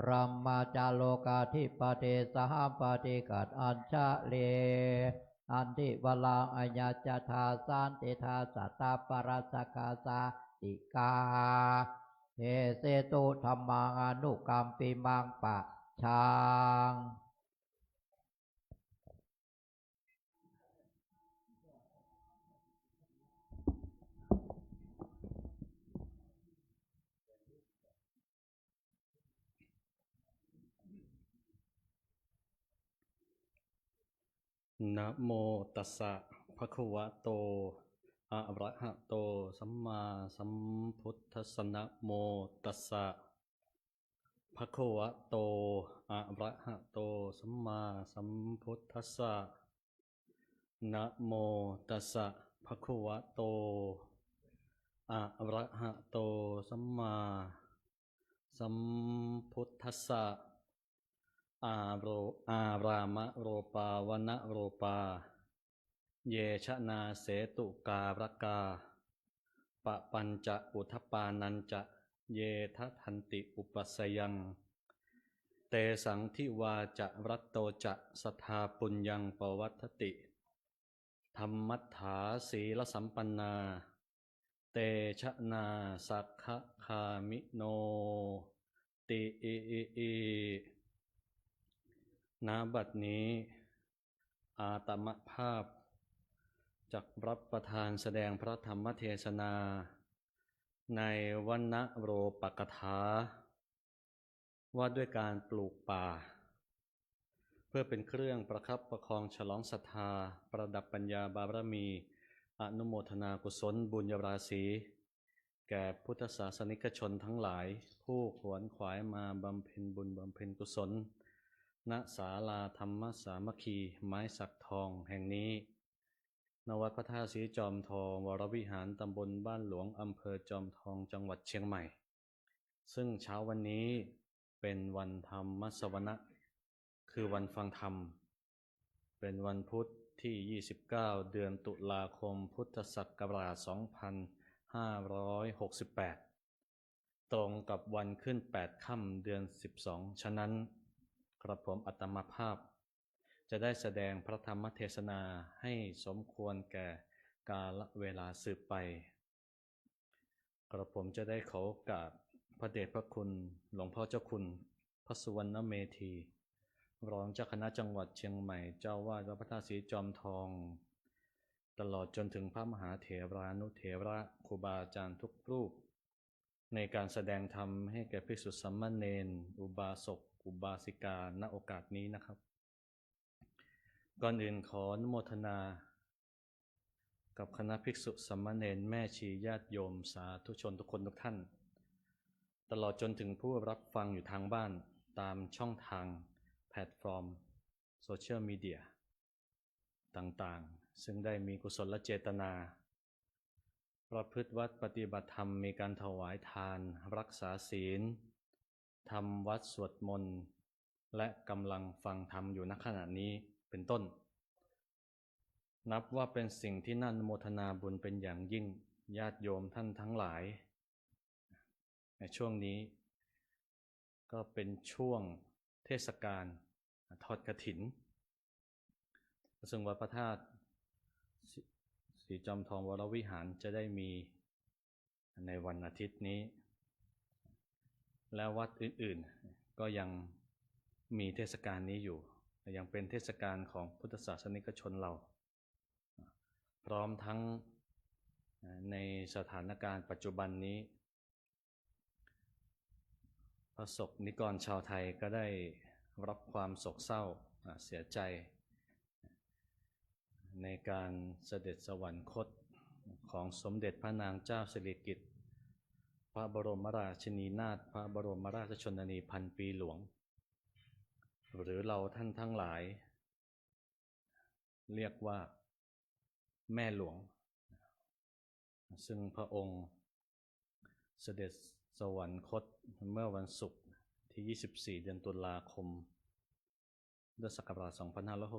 รัมมาจาโลกาธิปเตสหัมปฏิกัดอัญชะเลอันติวลังอัญญาจทาสันติทาสัตตาปรัสสกาสาติกาเอเสตุธรรมังอนุกัมปิมังปะชังนะโมตัสสะภะคะวะโตอะระหะโตสัมมาสัมพุทธัสสะนะโมตัสสะภะคะวะโตอะระหะโตสัมมาสัมพุทธัสสะนะโมตัสสะภะคะวะโตอะระหะโตสัมมาสัมพุทธัสสะอารามะโรปาวนะโรปาเยชนาเสตุการกาปะปัญจะอุทปานันจะเยทะทันติอุปสยังเตสังทิวาจะรัตโตจะสัทธาปุญญังปวัตถติธรรมัฏฐาศีลสัมปันนาเตชะนาสักขะคามิโนติณบัดนี้อาตมภาพจักรับประทานแสดงพระธรรมเทศนาในวรรณโรปกถาว่าด้วยการปลูกป่าเพื่อเป็นเครื่องประคับประคองฉลองศรัทธาประดับปัญญาบารมีอนุโมทนากุศลบุญญาราศีแก่พุทธศาสนิกชนทั้งหลายผู้ขวนขวายมาบำเพ็ญบุญบำเพ็ญกุศลณศาลาธรรมสามัคคีไม้สักทองแห่งนี้ณวัดพระธาตุศรีจอมทองวรวิหารตำบลบ้านหลวงอำเภอจอมทองจังหวัดเชียงใหม่ซึ่งเช้าวันนี้เป็นวันธรรมสวนะคือวันฟังธรรมเป็นวันพุธที่29เดือนตุลาคมพุทธศักราช2568ตรงกับวันขึ้น8ค่ำเดือน12ฉะนั้นกระผมอัตมภาพจะได้แสดงพระธรรมเทศนาให้สมควรแก่กาลเวลาสืบไปกระผมจะได้ขอโอกาสพระเดชพระคุณหลวงพ่อเจ้าคุณพระสุวรรณเมธีรองเจ้าคณะจังหวัดเชียงใหม่เจ้าวาดวัดพระธาตุศรีจอมทองตลอดจนถึงพระมหาเถรานุเถระครูบาอาจารย์ทุกรูปในการแสดงธรรมให้แก่ภิกษุสามเณรอุบาสกอุบาสิกาณโอกาสนี้นะครับก่อนอื่นขออนุโมทนากับคณะภิกษุสามเณรแม่ชีญาติโยมสาธุชนทุกคนทุกท่านตลอดจนถึงผู้รับฟังอยู่ทางบ้านตามช่องทางแพลตฟอร์มโซเชียลมีเดียต่างๆซึ่งได้มีกุศลเจตนาประพฤติวัดปฏิบัติธรรมมีการถวายทานรักษาศีลทำวัดสวดมนต์และกำลังฟังธรรมอยู่ณขณะนี้เป็นต้นนับว่าเป็นสิ่งที่น่าอนุโมทนาบุญเป็นอย่างยิ่งญาติโยมท่านทั้งหลายในช่วงนี้ก็เป็นช่วงเทศกาลทอดกฐินซึ่งวัดพระธาตุศรีจอมทองวรวิหารจะได้มีในวันอาทิตย์นี้และวัดอื่นๆก็ยังมีเทศกาลนี้อยู่ยังเป็นเทศกาลของพุทธศาสนิกชนเราพร้อมทั้งในสถานการณ์ปัจจุบันนี้ประสบนิกรชาวไทยก็ได้รับความโศกเศร้าเสียใจในการเสด็จสวรรคตของสมเด็จพระนางเจ้าสิริกิติ์พระบรมราชินีนาถพระบรมราชชนนีพันปีหลวงหรือเราท่านทั้งหลายเรียกว่าแม่หลวงซึ่งพระองค์เสด็จสวรรคตเมื่อวันศุกร์ที่24เดือนตุลาคมพุทธศักราช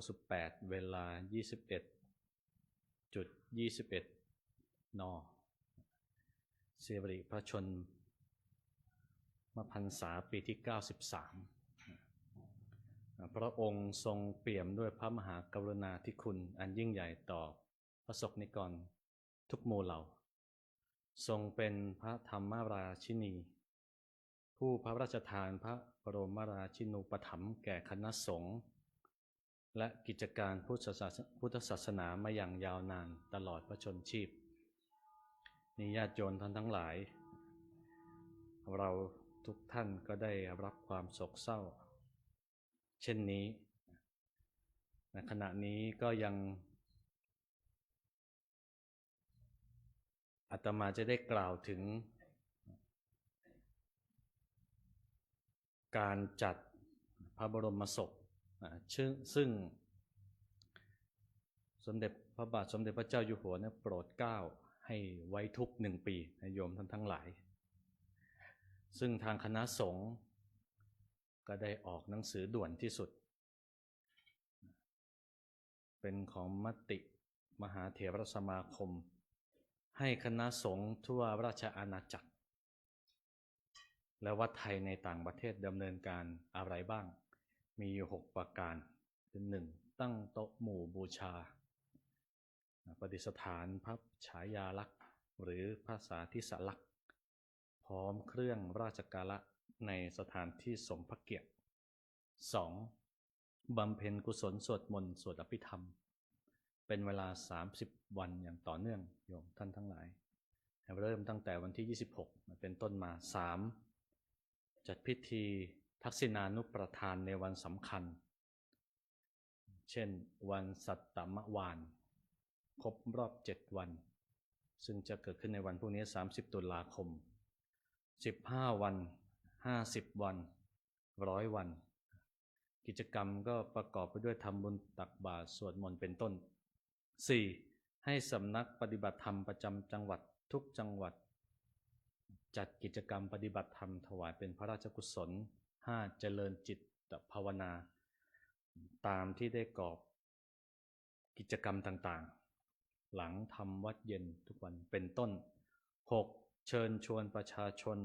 2568เวลา 21:21 น.สิริพระชน พรรษาปีที่ 93 พระองค์ทรงเปี่ยมด้วยพระมหากรุณาธิคุณอันยิ่งใหญ่ต่อพระสงฆ์นิกรทุกหมู่เหล่าทรงเป็นพระธรรมราชินีผู้พระราชทานพระบรมราชินูปถัมภ์แก่คณะสงฆ์และกิจการพุทธศาสนามาอย่างยาวนานตลอดพระชนชีพนี่ญาติโยมท่านทั้งหลายเราทุกท่านก็ได้รับความโศกเศร้าเช่นนี้ในขณะนี้ก็ยังอาตมาจะได้กล่าวถึงการจัดพระบรมศพซึ่งสมเด็จพระบาทสมเด็จพระเจ้าอยู่หัวเนี่ยโปรดเกล้าให้ไว้ทุก1 ปีโยมท่านทั้งหลายซึ่งทางคณะสงฆ์ก็ได้ออกหนังสือด่วนที่สุดเป็นของมติมหาเถรสมาคมให้คณะสงฆ์ทั่วราชอาณาจักรและวัดไทยในต่างประเทศดำเนินการอะไรบ้างมีอยู่6 ประการคือ 1. ตั้งโต๊ะหมู่บูชาประดิษฐานพระฉายาลักษณ์หรือพระสาธิสลักษณ์พร้อมเครื่องราชการะในสถานที่สมพระเกียรติ 2. บำเพ็ญกุศลสวดมนต์สวดอภิธรรมเป็นเวลา30 วันอย่างต่อเนื่องโยมท่านทั้งหลายเริ่มตั้งแต่วันที่26เป็นต้นมา 3. จัดพิธีทักษิณานุประทานในวันสำคัญเช่นวันสัตตมวานครบรอบ7 วันซึ่งจะเกิดขึ้นในวันพรุ่งนี้30 ตุลาคม15 วัน50 วัน100 วันกิจกรรมก็ประกอบไปด้วยทำบุญตักบาตรสวดมนต์เป็นต้น 4. ให้สำนักปฏิบัติธรรมประจำจังหวัดทุกจังหวัดจัดกิจกรรมปฏิบัติธรรมถวายเป็นพระราชกุศล 5. เจริญจิตภาวนาตามที่ได้กรอบกิจกรรมต่างๆหลังทำวัดเย็นทุกวันเป็นต้น 6. เชิญชวนประชาชน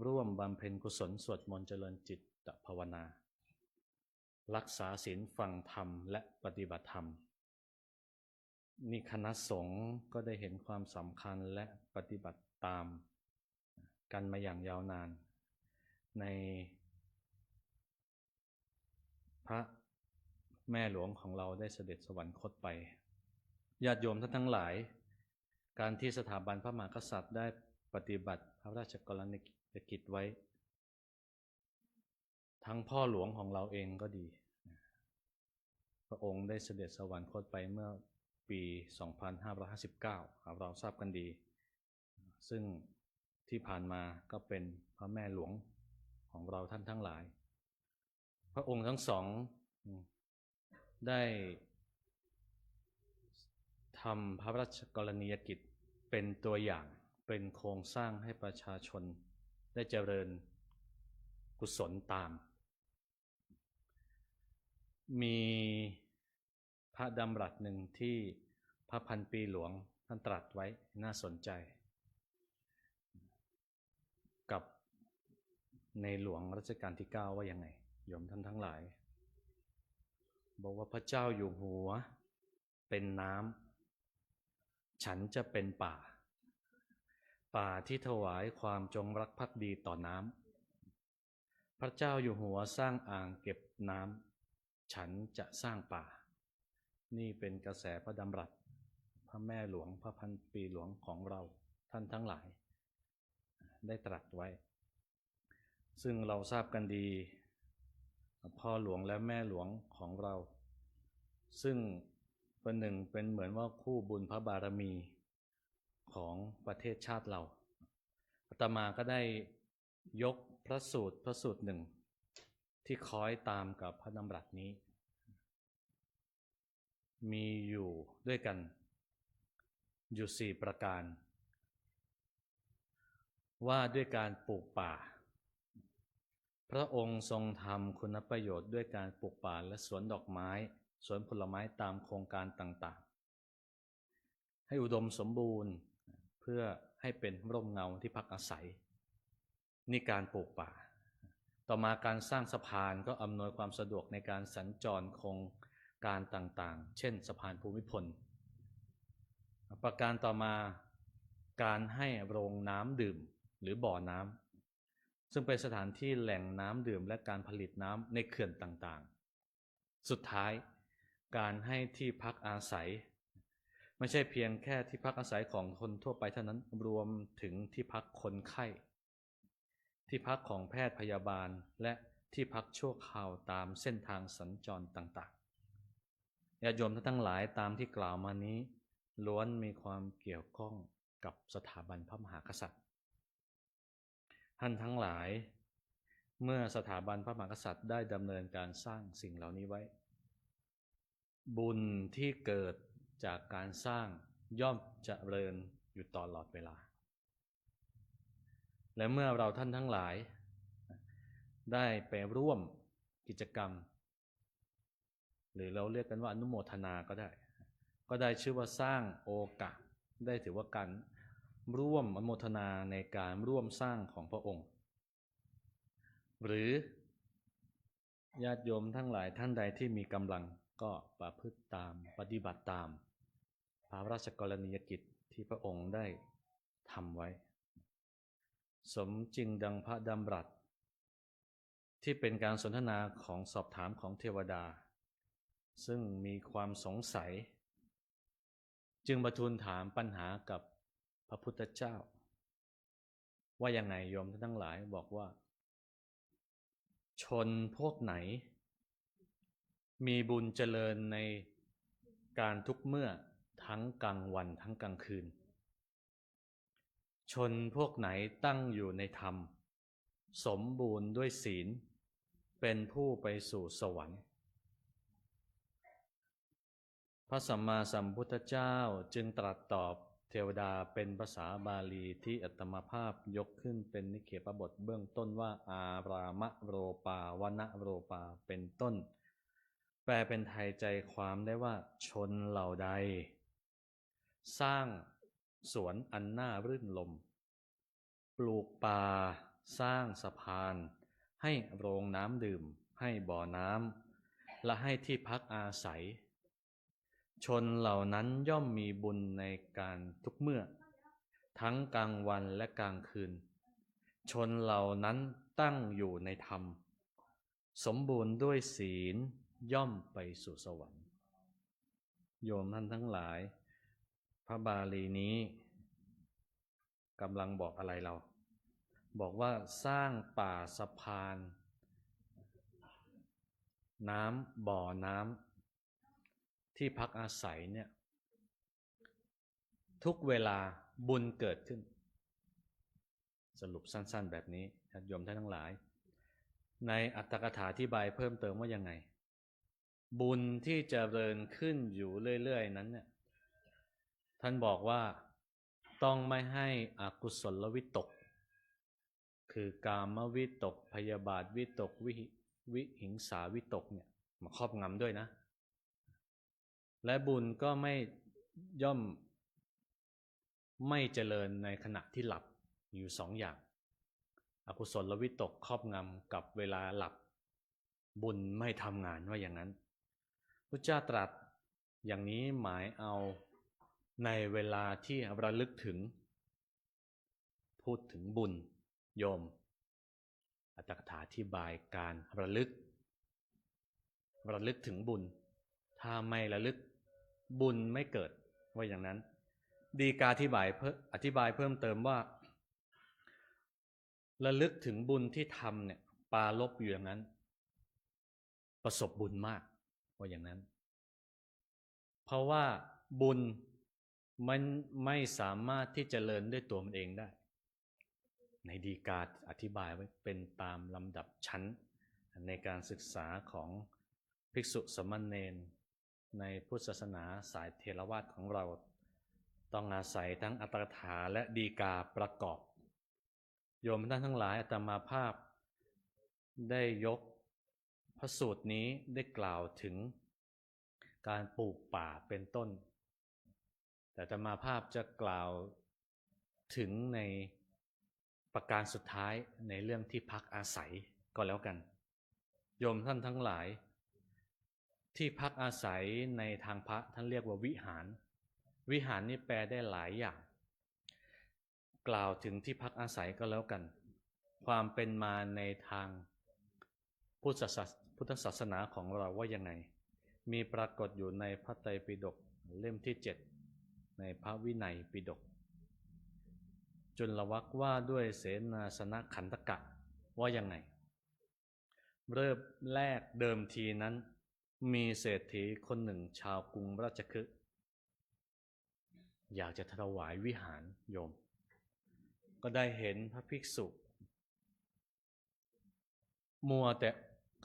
ร่วมบำเพ็ญกุศลสวดมนต์เจริญจิตภาวนารักษาศีลฟังธรรมและปฏิบัติธรรมนี่คณะสงฆ์ก็ได้เห็นความสำคัญและปฏิบัติตามกันมาอย่างยาวนานในพระแม่หลวงของเราได้เสด็จสวรรคตไปญาติโยมท่านทั้งหลายการที่สถาบันพระมหากษัตริย์ได้ปฏิบัติพระราชกรณียกิจไว้ทั้งพ่อหลวงของเราเองก็ดีพระองค์ได้เสด็จสวรรคตไปเมื่อปี 2559 เราทราบกันดีซึ่งที่ผ่านมาก็เป็นพระแม่หลวงของเราท่านทั้งหลายพระองค์ทั้งสองได้ทำพระราชกรณียกิจเป็นตัวอย่างเป็นโครงสร้างให้ประชาชนได้เจริญกุศลตามมีพระดำรัสหนึ่งที่พระพันปีหลวงท่านตรัสไว้น่าสนใจกับในหลวงรัชกาลที่ 9ว่ายังไงโยมท่านทั้งหลายบอกว่าพระเจ้าอยู่หัวเป็นน้ำฉันจะเป็นป่าที่ถวายความจงรักภักดีต่อน้ำพระเจ้าอยู่หัวสร้างอ่างเก็บน้ำฉันจะสร้างป่านี่เป็นกระแสพระดำรัสพระแม่หลวงพระพันปีหลวงของเราท่านทั้งหลายได้ตรัสไว้ซึ่งเราทราบกันดีพ่อหลวงและแม่หลวงของเราซึ่งเป็นหนึ่งเป็นเหมือนว่าคู่บุญพระบารมีของประเทศชาติเราอาตมาก็ได้ยกพระสูตรหนึ่งที่คล้อยตามกับพระดำรัสนี้มีอยู่ด้วยกันอยู่4 ประการว่าด้วยการปลูกป่าพระองค์ทรงทำคุณประโยชน์ด้วยการปลูกป่าและสวนดอกไม้สวนผลไม้ตามโครงการต่างๆให้อุดมสมบูรณ์เพื่อให้เป็นร่มเงาที่พักอาศัย นี่การปลูกป่าต่อมาการสร้างสะพานก็อำนวยความสะดวกในการสัญจรโครงการต่างๆเช่นสะพานภูมิพลประการต่อมาการให้โรงน้ำดื่มหรือบ่อน้ำซึ่งเป็นสถานที่แหล่งน้ำดื่มและการผลิตน้ำในเขื่อนต่างๆสุดท้ายการให้ที่พักอาศัยไม่ใช่เพียงแค่ที่พักอาศัยของคนทั่วไปเท่านั้นรวมถึงที่พักคนไข้ที่พักของแพทย์พยาบาลและที่พักชั่วคราวตามเส้นทางสัญจรต่างๆญาติโยมทั้งหลายตามที่กล่าวมานี้ล้วนมีความเกี่ยวข้องกับสถาบันพระมหากษัตริย์ท่านทั้งหลายเมื่อสถาบันพระมหากษัตริย์ได้ดำเนินการสร้างสิ่งเหล่านี้ไว้บุญที่เกิดจากการสร้างย่อมเจริญอยู่ตลอดเวลาและเมื่อเราท่านทั้งหลายได้ไปร่วมกิจกรรมหรือเราเรียกกันว่าอนุโมทนาก็ได้ชื่อว่าสร้างโอกาสได้ถือว่าการร่วมอนุโมทนาในการร่วมสร้างของพระองค์หรือญาติโยมทั้งหลายท่านใดที่มีกำลังก็ประพฤติตามปฏิบัติตามพระราชกรณียกิจที่พระองค์ได้ทำไว้สมจริงดังพระดำรัสที่เป็นการสนทนาของสอบถามของเทวดาซึ่งมีความสงสัยจึงมาทูลถามปัญหากับพระพุทธเจ้าว่ายังไงโยมทั้งหลายบอกว่าชนพวกไหนมีบุญเจริญในการทุกเมื่อทั้งกลางวันทั้งกลางคืนชนพวกไหนตั้งอยู่ในธรรมสมบูรณ์ด้วยศีลเป็นผู้ไปสู่สวรรค์พระสัมมาสัมพุทธเจ้าจึงตรัสตอบเทวดาเป็นภาษาบาลีที่อาตมาภาพยกขึ้นเป็นนิเคปบทเบื้องต้นว่าอารามะโรปาวนะโรปาเป็นต้นแปลเป็นไทยใจความได้ว่าชนเหล่าใดสร้างสวนอันน่ารื่นรมย์ปลูกป่าสร้างสะพานให้โรงน้ำดื่มให้บ่อน้ำและให้ที่พักอาศัยชนเหล่านั้นย่อมมีบุญในการทุกเมื่อทั้งกลางวันและกลางคืนชนเหล่านั้นตั้งอยู่ในธรรมสมบูรณ์ด้วยศีลย่อมไปสู่สวรรค์โยมท่านทั้งหลายพระบาลีนี้กำลังบอกอะไรเราบอกว่าสร้างป่าสะพานน้ำบ่อน้ำที่พักอาศัยเนี่ยทุกเวลาบุญเกิดขึ้นสรุปสั้นๆแบบนี้ญาติโยมท่านทั้งหลายในอรรถกถาอธิบายเพิ่มเติมว่ายังไงบุญที่เจริญขึ้นอยู่เรื่อยๆนั้นเนี่ยท่านบอกว่าต้องไม่ให้อกุศลวิตกคือกามวิตกพยาบาทวิตกวิหิงสาวิตกเนี่ยมาครอบงำด้วยนะและบุญก็ไม่ย่อมไม่เจริญในขณะที่หลับอยู่สองอย่างอกุศลวิตกครอบงำกับเวลาหลับบุญไม่ทำงานว่าอย่างนั้นพุทธเจ้าตรัสอย่างนี้หมายเอาในเวลาที่ระลึกถึงพูดถึงบุญโยมอรรถกถาอธิบายการระลึกถึงบุญถ้าไม่ระลึกบุญไม่เกิดว่าอย่างนั้นดีกาอธิบายเพิ่มเติมว่าระลึกถึงบุญที่ทำเนี่ยปรารภอยู่อย่างนั้นประสบบุญมากว่าอย่างนั้นเพราะว่าบุญมันไม่สามารถที่จะเจริญด้วยตัวมันเองได้ในดีกาอธิบายไว้เป็นตามลำดับชั้นในการศึกษาของภิกษุสามเณรในพุทธศาสนาสายเถรวาทของเราต้องอาศัยทั้งอรรถกถาและดีกาประกอบโยมท่านทั้งหลายอาตมาภาพได้ยกพระสูตรนี้ได้กล่าวถึงการปลูกป่าเป็นต้นแต่อาตมาภาพจะกล่าวถึงใน ประการสุดท้ายในเรื่องที่พักอาศัยก็แล้วกันโยมท่านทั้งหลายที่พักอาศัยในทางพระท่านเรียกว่าวิหารวิหารนี่แปลได้หลายอย่างกล่าวถึงที่พักอาศัยก็แล้วกันความเป็นมาในทางพุทธศาสนาของเราว่ายังไงมีปรากฏอยู่ในพระไตรปิฎกเล่มที่7ในพระวินัยปิฎกจุลวรรคว่าด้วยเสนาสนะขันธกะว่ายังไงเริ่มแรกเดิมทีนั้นมีเศรษฐีคนหนึ่งชาวกรุงราชคฤห์อยากจะถวายวิหารโยมก็ได้เห็นพระภิกษุมัวแต่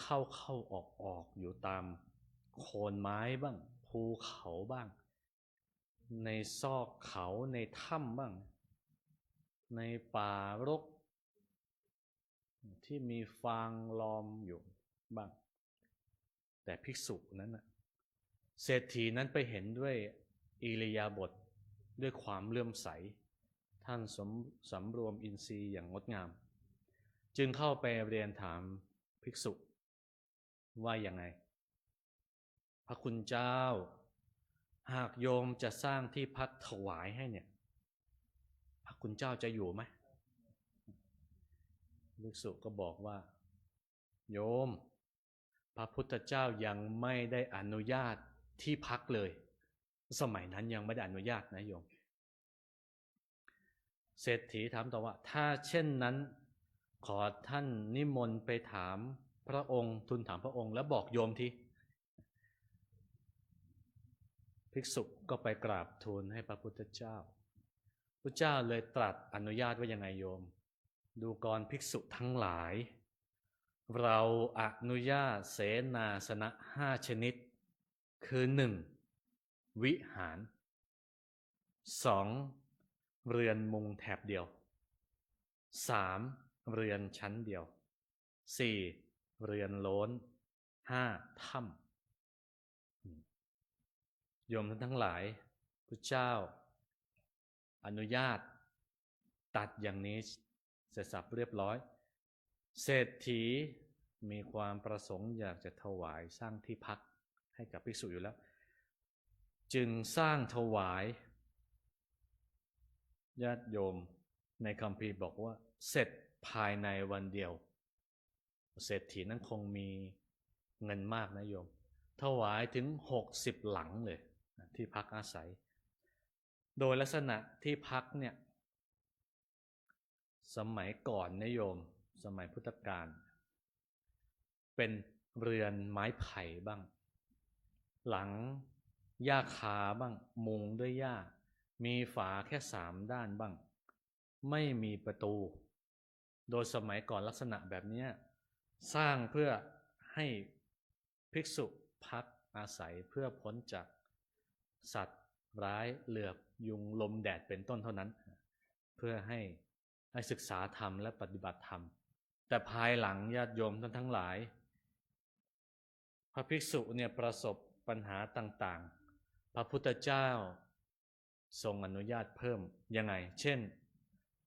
เข้าออกอยู่ตามโคนไม้บ้างภูเขาบ้างในซอกเขาในถ้ำบ้างในป่ารกที่มีฟางล้อมอยู่บ้างแต่ภิกษุนั้นนะเศรษฐีนั้นไปเห็นด้วยอิริยาบถด้วยความเลื่อมใสท่านสำรวมอินทรีย์อย่างงดงามจึงเข้าไปเรียนถามภิกษุว่าอย่างไงพระคุณเจ้าหากโยมจะสร้างที่พักถวายให้เนี่ยพระคุณเจ้าจะอยู่ไหมภิกษุก็บอกว่าโยมพระพุทธเจ้ายังไม่ได้อนุญาตที่พักเลยสมัยนั้นยังไม่ได้อนุญาตนะโยมเศรษฐีถามต่อว่าถ้าเช่นนั้นขอท่านนิมนต์ไปถามพระองค์ทูลถามพระองค์แล้วบอกโยมทีภิกษุก็ไปกราบทูลให้พระพุทธเจ้าพระเจ้าเลยตรัสอนุญาตว่ายังไงโยมดูก่อนภิกษุทั้งหลายเราอนุญาตเสนาสนะ5ชนิดคือ 1. วิหาร 2. เรือนมุงแถบเดียว 3. เรือนชั้นเดียว 4. เรือนโล้น 5. ถ้ำโยมท่านทั้งหลายพระเจ้าอนุญาตตัดอย่างนี้เสร็จสับเรียบร้อยเศรษฐีมีความประสงค์อยากจะถวายสร้างที่พักให้กับภิกษุอยู่แล้วจึงสร้างถวายญาติโยมในคัมภีร์บอกว่าเสร็จภายในวันเดียวเศรษฐีนั้นคงมีเงินมากนะโยมถวายถึง60หลังเลยที่พักอาศัยโดยลักษณะที่พักเนี่ยสมัยก่อนนะโยมสมัยพุทธกาลเป็นเรือนไม้ไผ่บ้างหลังหญ้าคาบ้างมุงด้วยหญ้ามีฝาแค่3ด้านบ้างไม่มีประตูโดยสมัยก่อนลักษณะแบบนี้สร้างเพื่อให้ภิกษุพักอาศัยเพื่อพ้นจากสัตว์ร้ายเหลือบยุงลมแดดเป็นต้นเท่านั้นเพื่อให้ศึกษาธรรมและปฏิบัติธรรมแต่ภายหลังญาติโยมท่านทั้งหลายพระภิกษุเนี่ยประสบปัญหาต่างๆพระพุทธเจ้าทรงอนุญาตเพิ่มยังไงเช่น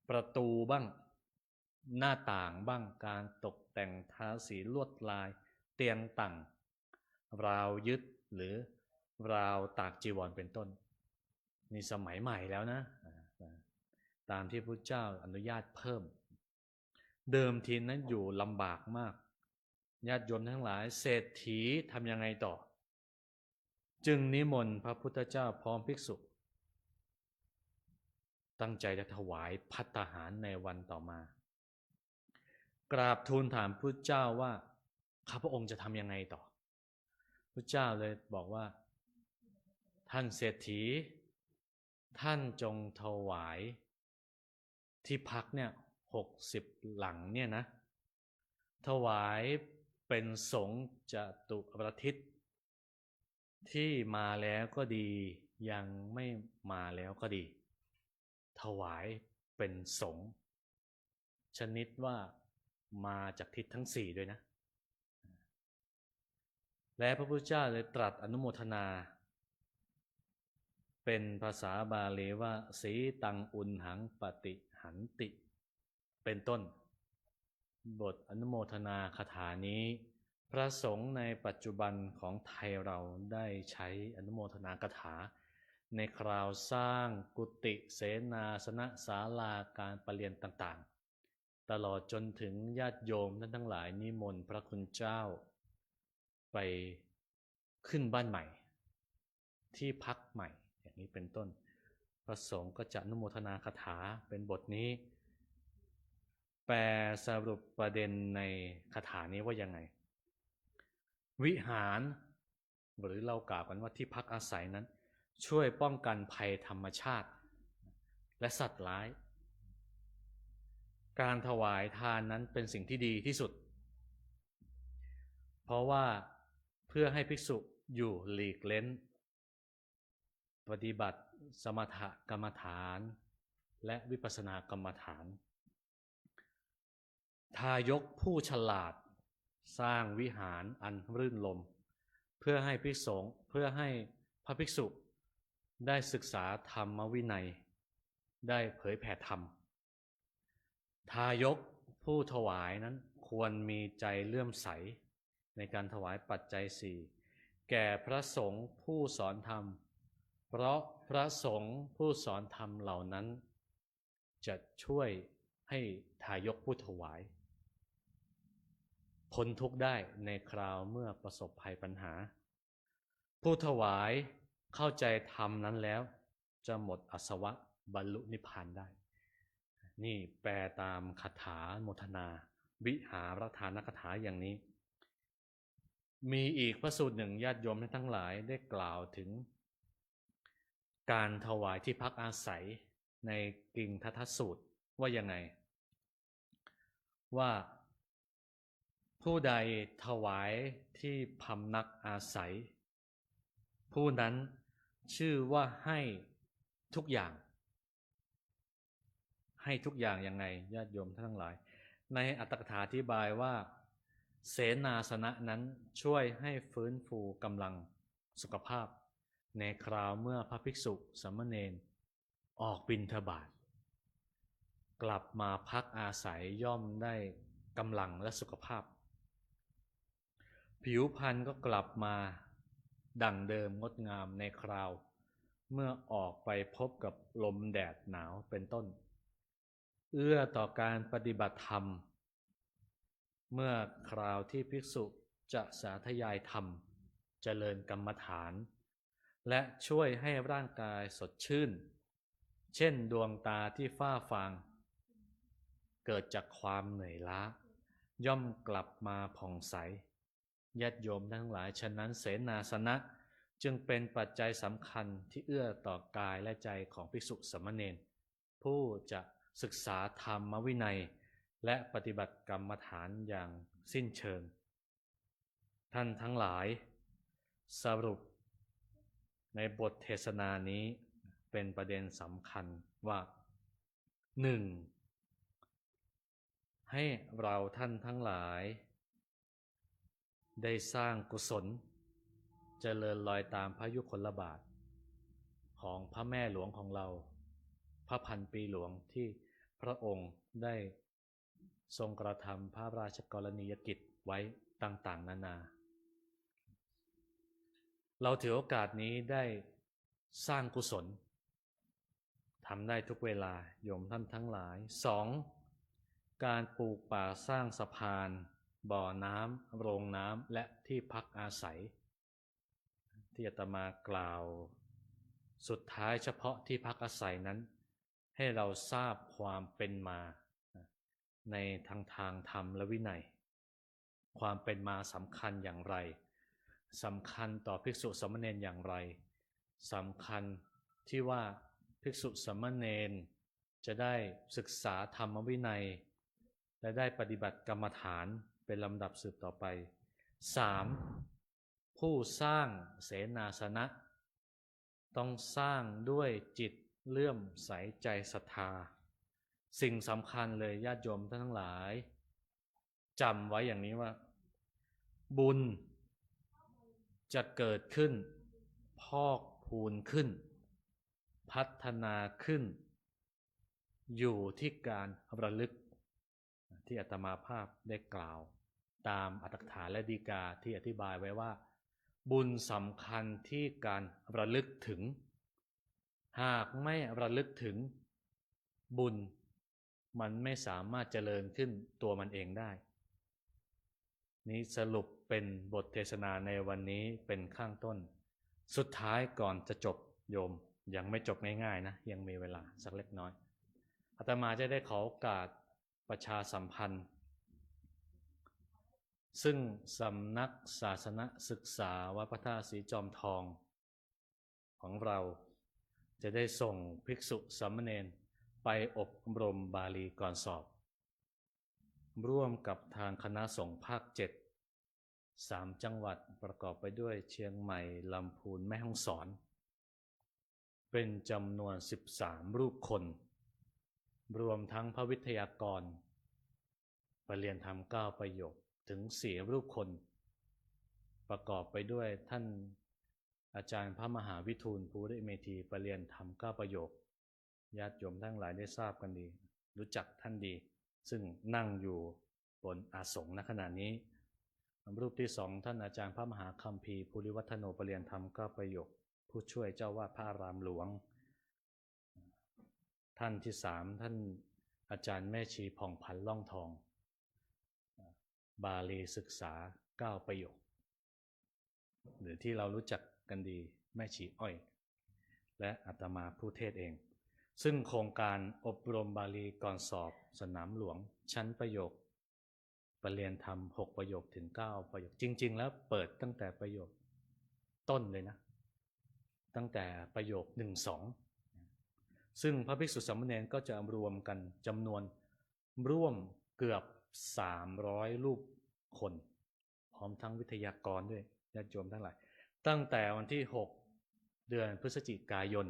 ประตูบ้างหน้าต่างบ้างการตกแต่งทาสีลวดลายเตียงต่างราวยึดหรือราวตากจีวรเป็นต้นนี่สมัยใหม่แล้วนะตามที่พระเจ้าอนุญาตเพิ่มเดิมทีนั้นอยู่ลำบากมากญาติโยมทั้งหลายเศรษฐีทำยังไงต่อจึงนิมนต์พระพุทธเจ้าพร้อมภิกษุตั้งใจจะถวายภัตตาหารในวันต่อมากราบทูลถามพระเจ้าว่าข้าพระองค์จะทำยังไงต่อพระเจ้าเลยบอกว่าท่านเศรษฐีท่านจงถวายที่พักเนี่ย60หลังเนี่ยนะถวายเป็นสงฆ์จตุรทิศที่มาแล้วก็ดียังไม่มาแล้วก็ดีถวายเป็นสงฆ์ชนิดว่ามาจากทิศทั้ง4ด้วยนะและพระพุทธเจ้าเลยตรัสอนุโมทนาเป็นภาษาบาลีว่าสีตังอุณหังปฏิหันติ เป็นต้นบทอนุโมทนาคาถานี้พระสงฆ์ในปัจจุบันของไทยเราได้ใช้อนุโมทนาคาถาในคราวสร้างกุฏิเสนาสนะศาลาการประเรียนต่างๆตลอดจนถึงญาติโยมท่านทั้งหลายนิมนต์พระคุณเจ้าไปขึ้นบ้านใหม่ที่พักใหม่อย่างนี้เป็นต้นพระสงฆ์ก็จะอนุโมทนาคาถาเป็นบทนี้แปลสรุปประเด็นในคาถานี้ว่ายังไงวิหารหรือเรากล่าวกันว่าที่พักอาศัยนั้นช่วยป้องกันภัยธรรมชาติและสัตว์ร้ายการถวายทานนั้นเป็นสิ่งที่ดีที่สุดเพราะว่าเพื่อให้ภิกษุอยู่หลีกเล้นปฏิบัติสมถกรรมฐานและวิปัสสนากรรมฐานทายกผู้ฉลาดสร้างวิหารอันรื่นรมเพื่อให้ภิกษุเพื่อให้พระภิกษุได้ศึกษาธรรมวินัยได้เผยแผ่ธรรมทายกผู้ถวายนั้นควรมีใจเลื่อมใสในการถวายปัจจัยสี่แก่พระสงฆ์ผู้สอนธรรมเพราะพระสงฆ์ผู้สอนธรรมเหล่านั้นจะช่วยให้ทายกผู้ถวายพ้นทุกข์ได้ในคราวเมื่อประสบภัยปัญหาผู้ถวายเข้าใจธรรมนั้นแล้วจะหมดอาสวะบรรลุนิพพานได้นี่แปลตามคาถาโมทนาวิหารทานคาถาอย่างนี้มีอีกพระสูตรหนึ่งญาติโยมทั้งหลายได้กล่าวถึงการถวายที่พักอาศัยในกิ่งทัทสูตรว่ายังไงว่าผู้ใดถวายที่พำนักอาศัยผู้นั้นชื่อว่าให้ทุกอย่างให้ทุกอย่างยังไงญาติโยมทั้งหลายในอัตถกถาอธิบายว่าเสนาสนะนั้นช่วยให้ฟื้นฟูกำลังสุขภาพในคราวเมื่อพระภิกษุสามเณรออกบิณฑบาตกลับมาพักอาศัยย่อมได้กำลังและสุขภาพผิวพรรณก็กลับมาดั่งเดิมงดงามในคราวเมื่อออกไปพบกับลมแดดหนาวเป็นต้นเอื้อต่อการปฏิบัติธรรมเมื่อคราวที่ภิกษุจะสาธยายธรรมเจริญกรรมฐานและช่วยให้ร่างกายสดชื่นเช่นดวงตาที่ฝ้าฟางเกิดจากความเหนื่อยล้าย่อมกลับมาผ่องใสญาติโยมทั้งหลายฉะนั้นเสนาสนะจึงเป็นปัจจัยสำคัญที่เอื้อต่อกายและใจของภิกษุสามเณรผู้จะศึกษาธรรมวินัยและปฏิบัติกรรมฐานอย่างสิ้นเชิงท่านทั้งหลายสรุปในบทเทศนานี้เป็นประเด็นสำคัญว่า 1. ให้เราท่านทั้งหลายได้สร้างกุศลเจริญรอยตามพระยุคลบาทของพระแม่หลวงของเราพระพันปีหลวงที่พระองค์ได้ทรงกระทำพระราชกรณียกิจไว้ต่างๆนานาเราถือโอกาสนี้ได้สร้างกุศลทำได้ทุกเวลาโยมท่านทั้งหลาย 2. การปลูกป่าสร้างสะพานบ่อน้ำโรงน้ำและที่พักอาศัยที่อาตมากล่าวสุดท้ายเฉพาะที่พักอาศัยนั้นให้เราทราบความเป็นมาในทางธรรมและวินัยความเป็นมาสำคัญอย่างไรสำคัญต่อภิกษุสามเณรอย่างไรสำคัญที่ว่าภิกษุสามเณรจะได้ศึกษาธรรมวินัยและได้ปฏิบัติกรรมฐานเป็นลำดับสืบต่อไป 3. ผู้สร้างเสนาสนะต้องสร้างด้วยจิตเลื่อมใสใจศรัทธาสิ่งสำคัญเลยญาติโยมท่านทั้งหลายจำไว้อย่างนี้ว่าบุญจะเกิดขึ้นพอกพูนขึ้นพัฒนาขึ้นอยู่ที่การระลึก ที่อาตมาภาพได้กล่าวตามอรรถกถาและฎีกาที่อธิบายไว้ว่าบุญสำคัญที่การระลึกถึงหากไม่ระลึกถึงบุญมันไม่สามารถเจริญขึ้นตัวมันเองได้นี้สรุปเป็นบทเทศนาในวันนี้เป็นข้างต้นสุดท้ายก่อนจะจบโยมยังไม่จบง่ายๆนะยังมีเวลาสักเล็กน้อยอาตมาจะได้ขอโอกาสประชาสัมพันธ์ซึ่งสำนักศาสนศึกษาวัดพระธาตุศรีจอมทองของเราจะได้ส่งภิกษุสามเณรไปอบรมบาลีก่อนสอบร่วมกับทางคณะสงฆ์ภาค7 3 จังหวัดประกอบไปด้วยเชียงใหม่ลำพูนแม่ฮ่องสอนเป็นจำนวน13รูปคนรวมทั้งพระวิทยากรไปเรียนธรรม9ประโยคถึง4รูปคนประกอบไปด้วยท่านอาจารย์พระมหาวิทูลภูริเมธีไปเรียนธรรม9ประโยคญาติโยมทั้งหลายได้ทราบกันดีรู้จักท่านดีซึ่งนั่งอยู่บนอาสงฆ์ณขณะนี้รูปที่2ท่านอาจารย์พระมหาคัมภีร์ภูริวัฒโนไปเรียนธรรม9ประโยคผู้ช่วยเจ้าวาดพระอารามหลวงท่านที่3ท่านอาจารย์แม่ชีผ่องพันธ์ล่องทองบาลีศึกษา9ประโยคหรือที่เรารู้จักกันดีแม่ชีอ้อยและอาตมาผู้เทศเองซึ่งโครงการอบรมบาลีก่อนสอบสนามหลวงชั้นประโยคประเรียนธรรม6ประโยคถึง9ประโยคจริงๆแล้วเปิดตั้งแต่ประโยคต้นเลยนะตั้งแต่ประโยค1-2ซึ่งพระภิกษุสามเณรก็จะรวมกันจำนวนร่วมเกือบ300รูปคนพร้อมทั้งวิทยากรด้วยญาติโยมทั้งหลายตั้งแต่วันที่6เดือนพฤศจิกายน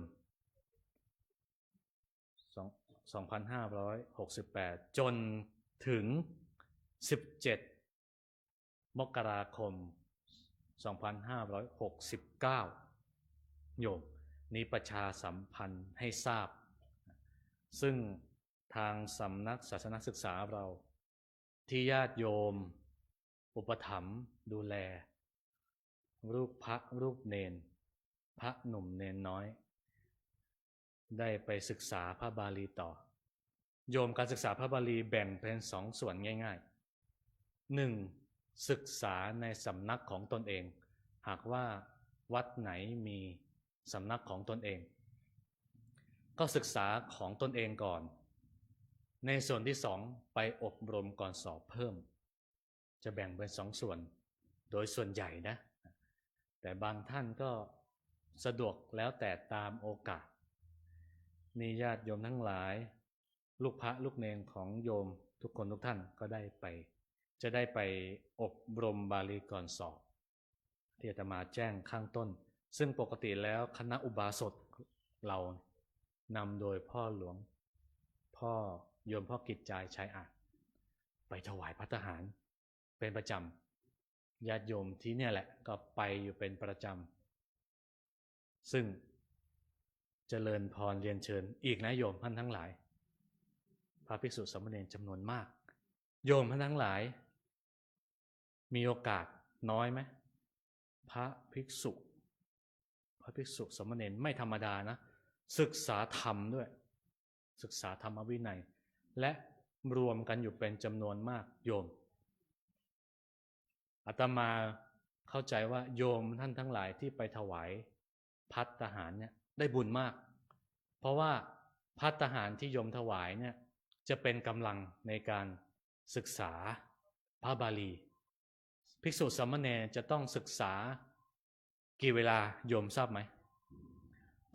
2568จนถึง17มกราคม2569โยมนี้ประชาสัมพันธ์ให้ทราบซึ่งทางสำนักศาสนศึกษาเราที่ญาติโยมอุปถัมภ์ดูแลรูปพระรูปเนนพระหนุ่มเนนน้อยได้ไปศึกษาพระบาลีต่อโยมการศึกษาพระบาลีแบ่งเป็น2ส่วนง่ายๆ1ศึกษาในสำนักของตนเองหากว่าวัดไหนมีสำนักของตนเองก็ศึกษาของตนเองก่อนในส่วนที่2ไปอบรมก่อนสอบเพิ่มจะแบ่งเป็น2ส่วนโดยส่วนใหญ่นะแต่บางท่านก็สะดวกแล้วแต่ตามโอกาสนี่ญาติโยมทั้งหลายลูกพระลูกเนรของโยมทุกคนทุกท่านก็จะได้ไปอบรมบาลีก่อนสอบที่อาตมาแจ้งข้างต้นซึ่งปกติแล้วคณะอุบาสกเรานำโดยพ่อหลวงพ่อโยมพ่อกิจจายชัยอาจไปถวายภัตตาหารเป็นประจำญาติโยมที่เนี่ยแหละก็ไปอยู่เป็นประจำซึ่งเจริญพรเรียนเชิญอีกนะโยมท่านทั้งหลายพระภิกษุสามเณรจำนวนมากโยมท่านทั้งหลายมีโอกาสน้อยไหมพระภิกษุสามเณรไม่ธรรมดานะศึกษาธรรมด้วยศึกษาธรรมวินัยและรวมกันอยู่เป็นจำนวนมากโยมอาตมาเข้าใจว่าโยมท่านทั้งหลายที่ไปถวายภัตตาหารเนี่ยได้บุญมากเพราะว่าภัตตาหารที่โยมถวายเนี่ยจะเป็นกำลังในการศึกษาพระบาลีภิกษุสามเณรจะต้องศึกษากี่เวลาโยมทราบไหม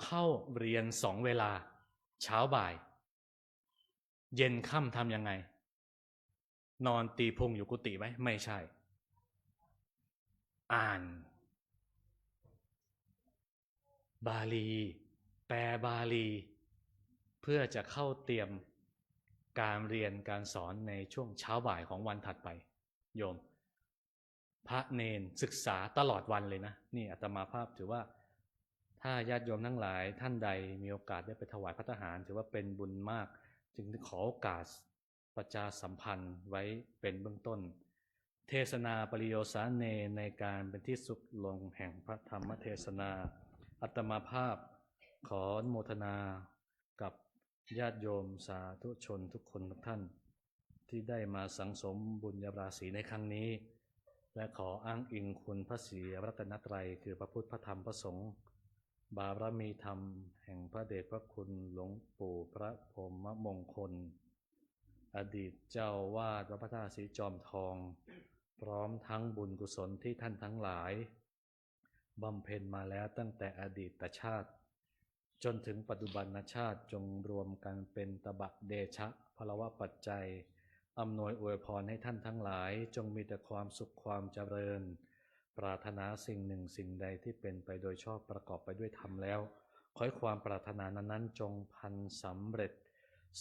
เข้าเรียน2เวลาเช้าบ่ายเย็นค่ำทำยังไงนอนตีพุงอยู่กุฏิไหมไม่ใช่อ่านบาลีแปลบาลีเพื่อจะเข้าเตรียมการเรียนการสอนในช่วงเช้าบ่ายของวันถัดไปโยมพระเนนศึกษาตลอดวันเลยนะนี่อาตมาภาพถือว่าถ้าญาติโยมทั้งหลายท่านใดมีโอกาสได้ไปถวายภัตตาหารถือว่าเป็นบุญมากจึงขอโอกาสป ประชาสัมพันธ์ไว้เป็นเบื้องต้น เทศนาปริโยสาเนในการเป็นที่สุดลงแห่งพระธรรมเทศนาอัตมาภาพขออนุโมทนากับญาติโยมสาธุชนทุกคนทุกท่านที่ได้มาสังสมบุญญาราศีในครั้งนี้และขออ้างอิงคุณพระศรีรัตนตรัยคือพระพุทธพระธรรมพระสงฆ์บารมีธรรมแห่งพระเดชพระคุณหลวงปู่พระพรหมมงคลอดีตเจ้าวาดวัดพระธาตุศรีจอมทองพร้อมทั้งบุญกุศลที่ท่านทั้งหลายบำเพ็ญมาแล้วตั้งแต่อดีตชาติจนถึงปัจจุบันชาติจงรวมกันเป็นตบะเดชะพลวะปัจจัยอำนวยอวยพรให้ท่านทั้งหลายจงมีแต่ความสุขความเจริญปรารถนาสิ่งหนึ่งสิ่งใดที่เป็นไปโดยชอบประกอบไปด้วยธรรมแล้วขอให้ความปรารถนานั้นจงพันสำเร็จ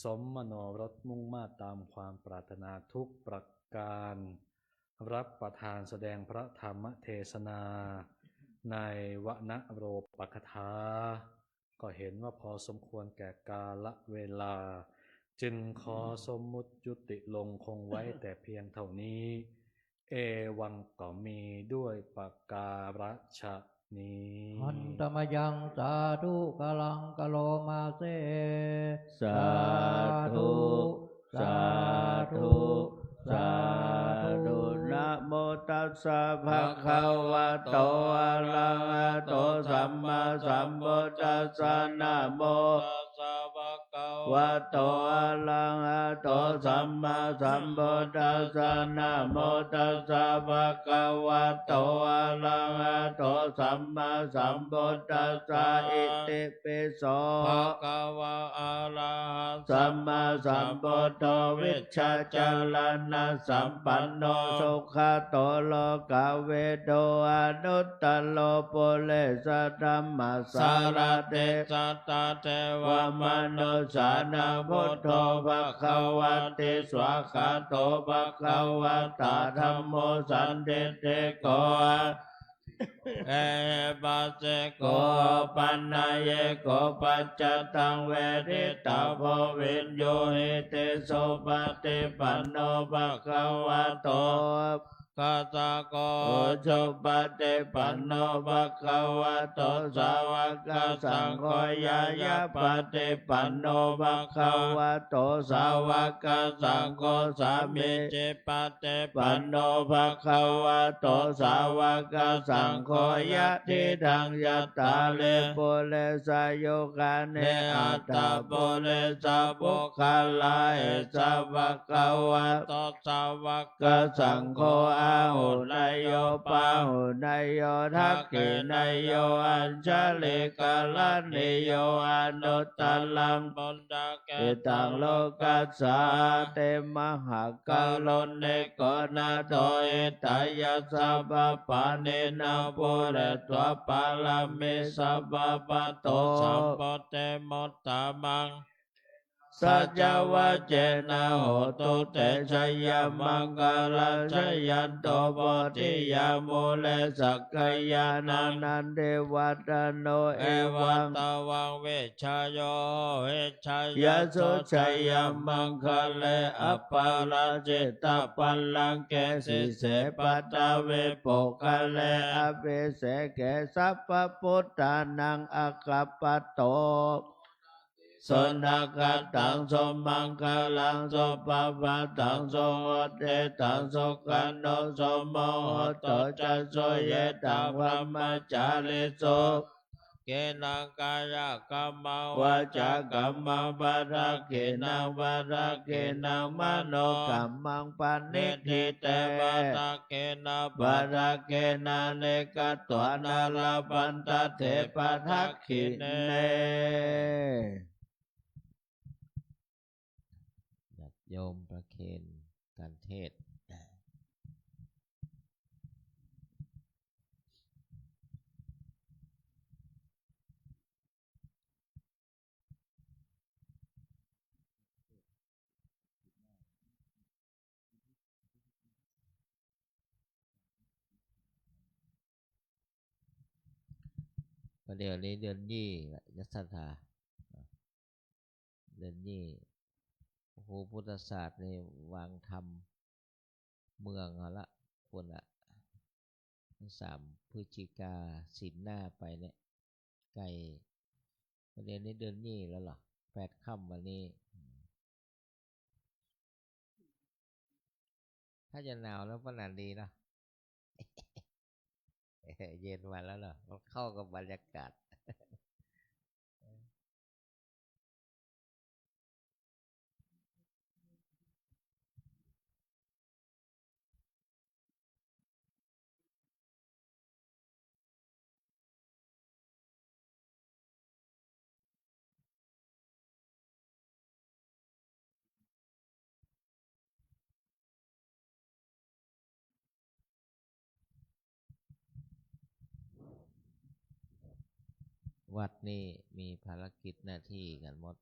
สมมโนรสมุ่งมาตามความปรารถนาทุกประการรับประทานแสดงพระธรรมเทศนาในวนโรปคถาก็เห็นว่าพอสมควรแก่กาลเวลาจึงขอสมมุติยุติลงคงไว้แต่เพียงเท่านี้เอวังก็มีด้วยปการฉะนี้หันตมยังสาธุกลังกะโลมาเสสาธุสาธุสาธุนะโมตัสสะภะคะวะโตอะระหะโตสัมมาสัมพุทธัสสะนะโมวะโตอะระหะโตสัมมาสัมพุทธัสสะนะโมตัสสะภะคะวะโตอะระหะโตสัมมาสัมพุทธัสสะอิติปิโสภะคะวะอะระหะสัมมาสัมพุทโธวิชชาจารณะสัมปันโนสุขโตโลกเวโดอนุตตโลปุเรสธัมมัสสารเตสัตตเทวมนุสสานังพุทโธภะคะวะติสวากขาโตภะคะวะตาธัมโมสันติเตโกเอปัสสะโกปันนายเยโกปัจจตังเวทิตาโพวินโยหิติโสปฏิปันโนภะคะวะโตกัสสะโกสุปฏิปันโนภะคะวะโตสาวกสังโฆยายาปฏิปันโนภะคะวะโตสาวกสังโฆสามิจิปฏิปันโนภะคะวะโตสาวกสังโฆยะติทังยัตตาเลปุเรสยโยกาเนอัตตาปุเรสปุคาลาเอสภะคะวะโตสาวกสังโฆอาหุนายโยปาหุนายโยทักขินายโยอัญชลิกาลนิโยอนุตตลังปุณะเกตังโลกัสสาเตมหากาลเนโกนาโตอิตายะสัพปะเนนะปุเรตวะปาลามิสัพปะโตสัมปเตมุตตมังสัจจวัจเจนะโหตุเตชะยามังคลาชยันโตโพธิยามุเลสักขยานานันเทวัตโนเอวังตวังเวชโยเวชยสุชัยยามังคเลอปาราจิตาปัลลังเกสิเสปัตตาเวโปคะเลอเวเสเกสัพพพุทธานังอคัปปะโตสนักตังสมังคลังสปะปะตังสโหเตตังสุขันโนสมโหตจัสโสเยตังพรหมจาริโสเกนังกายกรรมังวาจากรรมังปะระเกนังปะระเกนังมโนกรรมังปณิทิเตปะระเกนะปะระเกนะเนกตัวนาลาปันตเถปะทักขิเนโยมประเคนการเทศประเดี๋ยวนี้เดือนยี่ยัสธาเดือนยี่โอ้โห ครูพุทธศาสตร์นี่วางธรรมเมืองเอาละคนละ3 พฤศจิกาศีลหน้าไปเนี่ยไกลประเด็นนี้เดือนนี้แล้วเหรอ8 ค่ำวันนี้ ถ้าจะหนาวแล้วก็หนาวดีเนาะ เย็นมาแล้วเนาะมันเข้ากับบรรยากาศ วัดนี่มีภารกิจหน้าที่กันหมด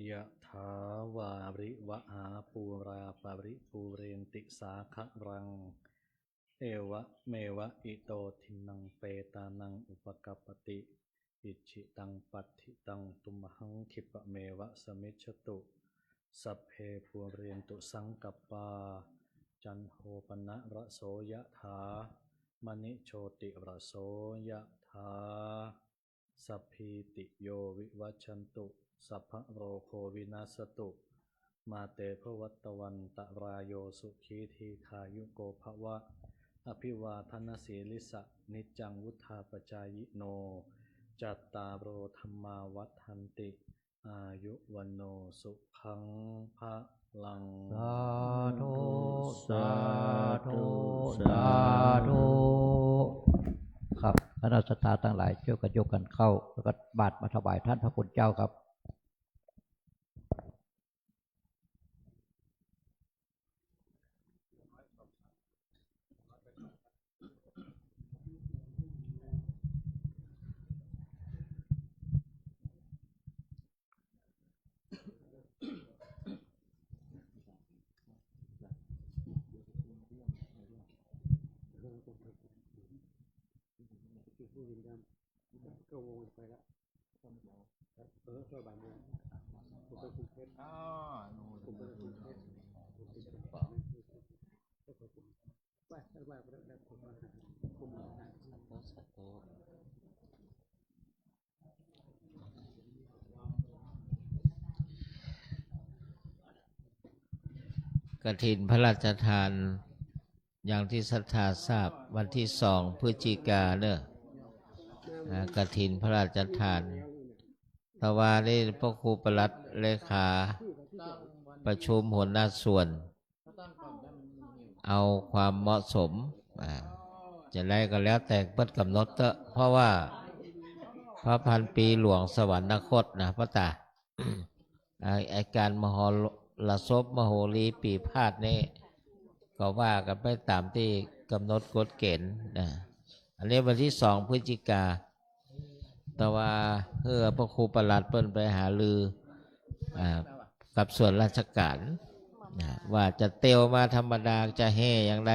ยะถาวาริวหาปูราปาริปูเรนติสาคะรังเอวะเมวะอิโตทินังเปตานังอุปกัปปติอิชิตังปัตถิตังตุมหังคิปะเมวะสมิจฉตุสัพเพภูเรนตุสังกัปปาจันโหปนะระโสยะถามณิโชติระโสยะถาสัพพิติโยวิวัชชันตุสัพพะโรโควินาศตุมาเตภวัตวันตรายโยสุขีทีขายุโกภวะอภิวาทนาสีลิสะนิจังวุธาปจายโนจัตตารโอธรรมาวัฏันติอายุวันโนสุขังภะลัง สาธุ สาธุ สาธุครับคณะสัตยาทั้งหลายช่วยกันยกกันเข้าแล้วก็บาตรมาถวายท่านพระคุณเจ้าครับ กฐินพระราชทานอย่างที่ศรัทธาทราบวันที่2 พฤศจิกาเนอะกฐินพระราชทานตวาได้พระครูประหลัดเลขาประชุมหัวหน้าส่วนเอาความเหมาะสมจะได้ก็แล้วแต่เปิดกำหนดเถอะเพราะว่าพระพันปีหลวงสวรรคตนะพระตา ไอการมโหรสพมโหรีปีพาดนี่ก็ว่ากันไปตามที่กำหนดกฎเกณฑ์นะอันนี้วันที่2 พฤศจิกาแต่ว่าพระครูประหลัดเปิ้นไปหาลือกับส่วนราชการว่าจะเตียวมาธรรมดาจะแห่อย่างไร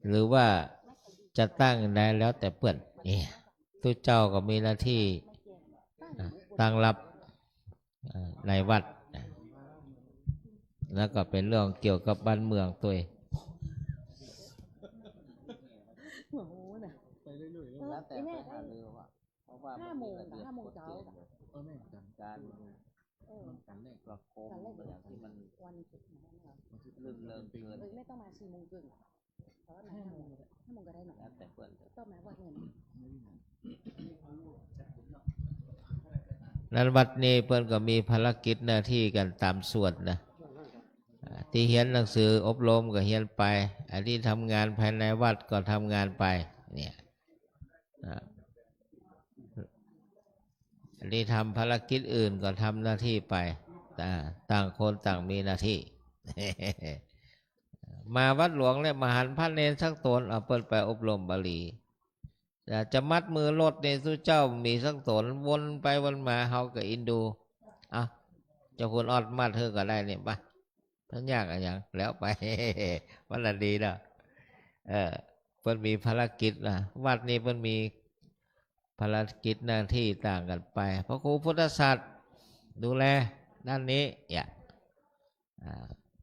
หรือว่าจะตั้งได้แล้วแต่เปิ้นนี่ทุกเจ้าก็มีหน้าที่ตั้งรับในวัดแล้วก็เป็นเรื่องเกี่ยวกับบ้านเมืองตัวเองแล้วแต่ไปหาเรือว่าเพราะว่า5 โมงเช้าการประโคมอย่างที่มันลื่นเริงเกินไม่ต้องมา4 โมงครึ่งเพราะว่ามา5 โมงก็ได้หน่อยแล้วแต่เพื่อนต้องมาวัดเงินนั้นวัดนี้เพื่อนก็มีภารกิจหน้าที่กันตามส่วนนะที่เรียนหนังสืออบรมก็เรียนไปอันที่ทำงานภายในวัดก็ทำงานไปเนี่ยอันที่ทำภารกิจอื่นก็ทำหน้าที่ไปต่างคนต่างมีหน้าที่ มาวัดหลวงเลยมหันต์พระเนรสักตนเอาเปิดไปอบรมบาลีจะมัดมือรถในสุเจ้ามีสักตนวนไปวนมาเฮากับอินดูเจ้าคุณออดมัดเธอก็ได้เนี่ยปะ ทั้งยากอะไรอย่างแล้วไป วันละดีนะเพิ่นมีภารกิจนะวัดนี้เพิ่นมีภารกิจหน้าที่ต่างกันไปพระครูพุทธศาสตร์ดูแลด้านนี้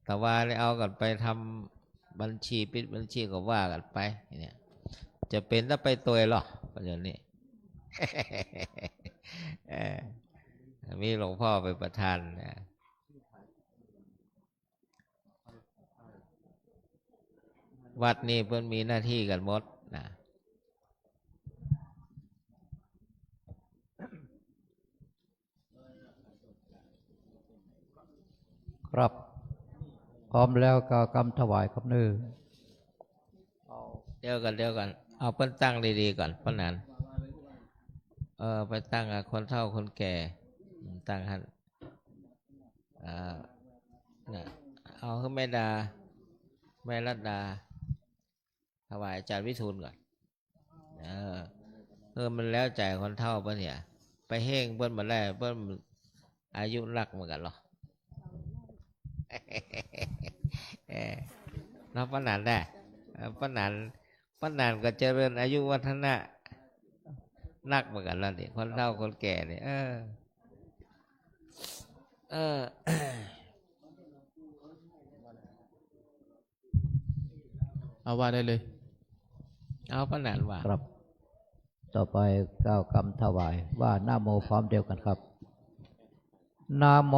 แต่ว่าเอากันไปทำบัญชีปิดบัญชีก็ว่ากันไปเนี่ยจะเป็นถ้าไปตัวหรอประเดี๋ยวนี้ มีหลวงพ่อไปประทานนะวัดนี้เพิ่นมีหน้าที่กันหมดนะครับพร้อมแล้วก็กำถวายครับนื้อเดี๋ยวกันเอาเพิ่นตั้งดีๆก่อนเพิ่นนั้นไปตั้งคนเฒ่าคนแก่ตั้งหันเอาขึ้นแม่ดาแม่รัตดาถวายอาจารย์วิทูลก่อนมันแล้วใจคนเฒ่าเพิ่นเนี่ยไปเฮ่งเพิ่นมาได้เพิ่นอายุรักเหมือนกันหรอเราปนันได้ปนันก็เจริญอายุวัฒนะนักเหมือนกันแล้วนี่คนเฒ่าคนแก่เนี่ยเอาว่าได้เลยเอาปนันว่าครับต่อไปก้าวกำถวายว่านะโมพร้อมเดียวกันครับนะโม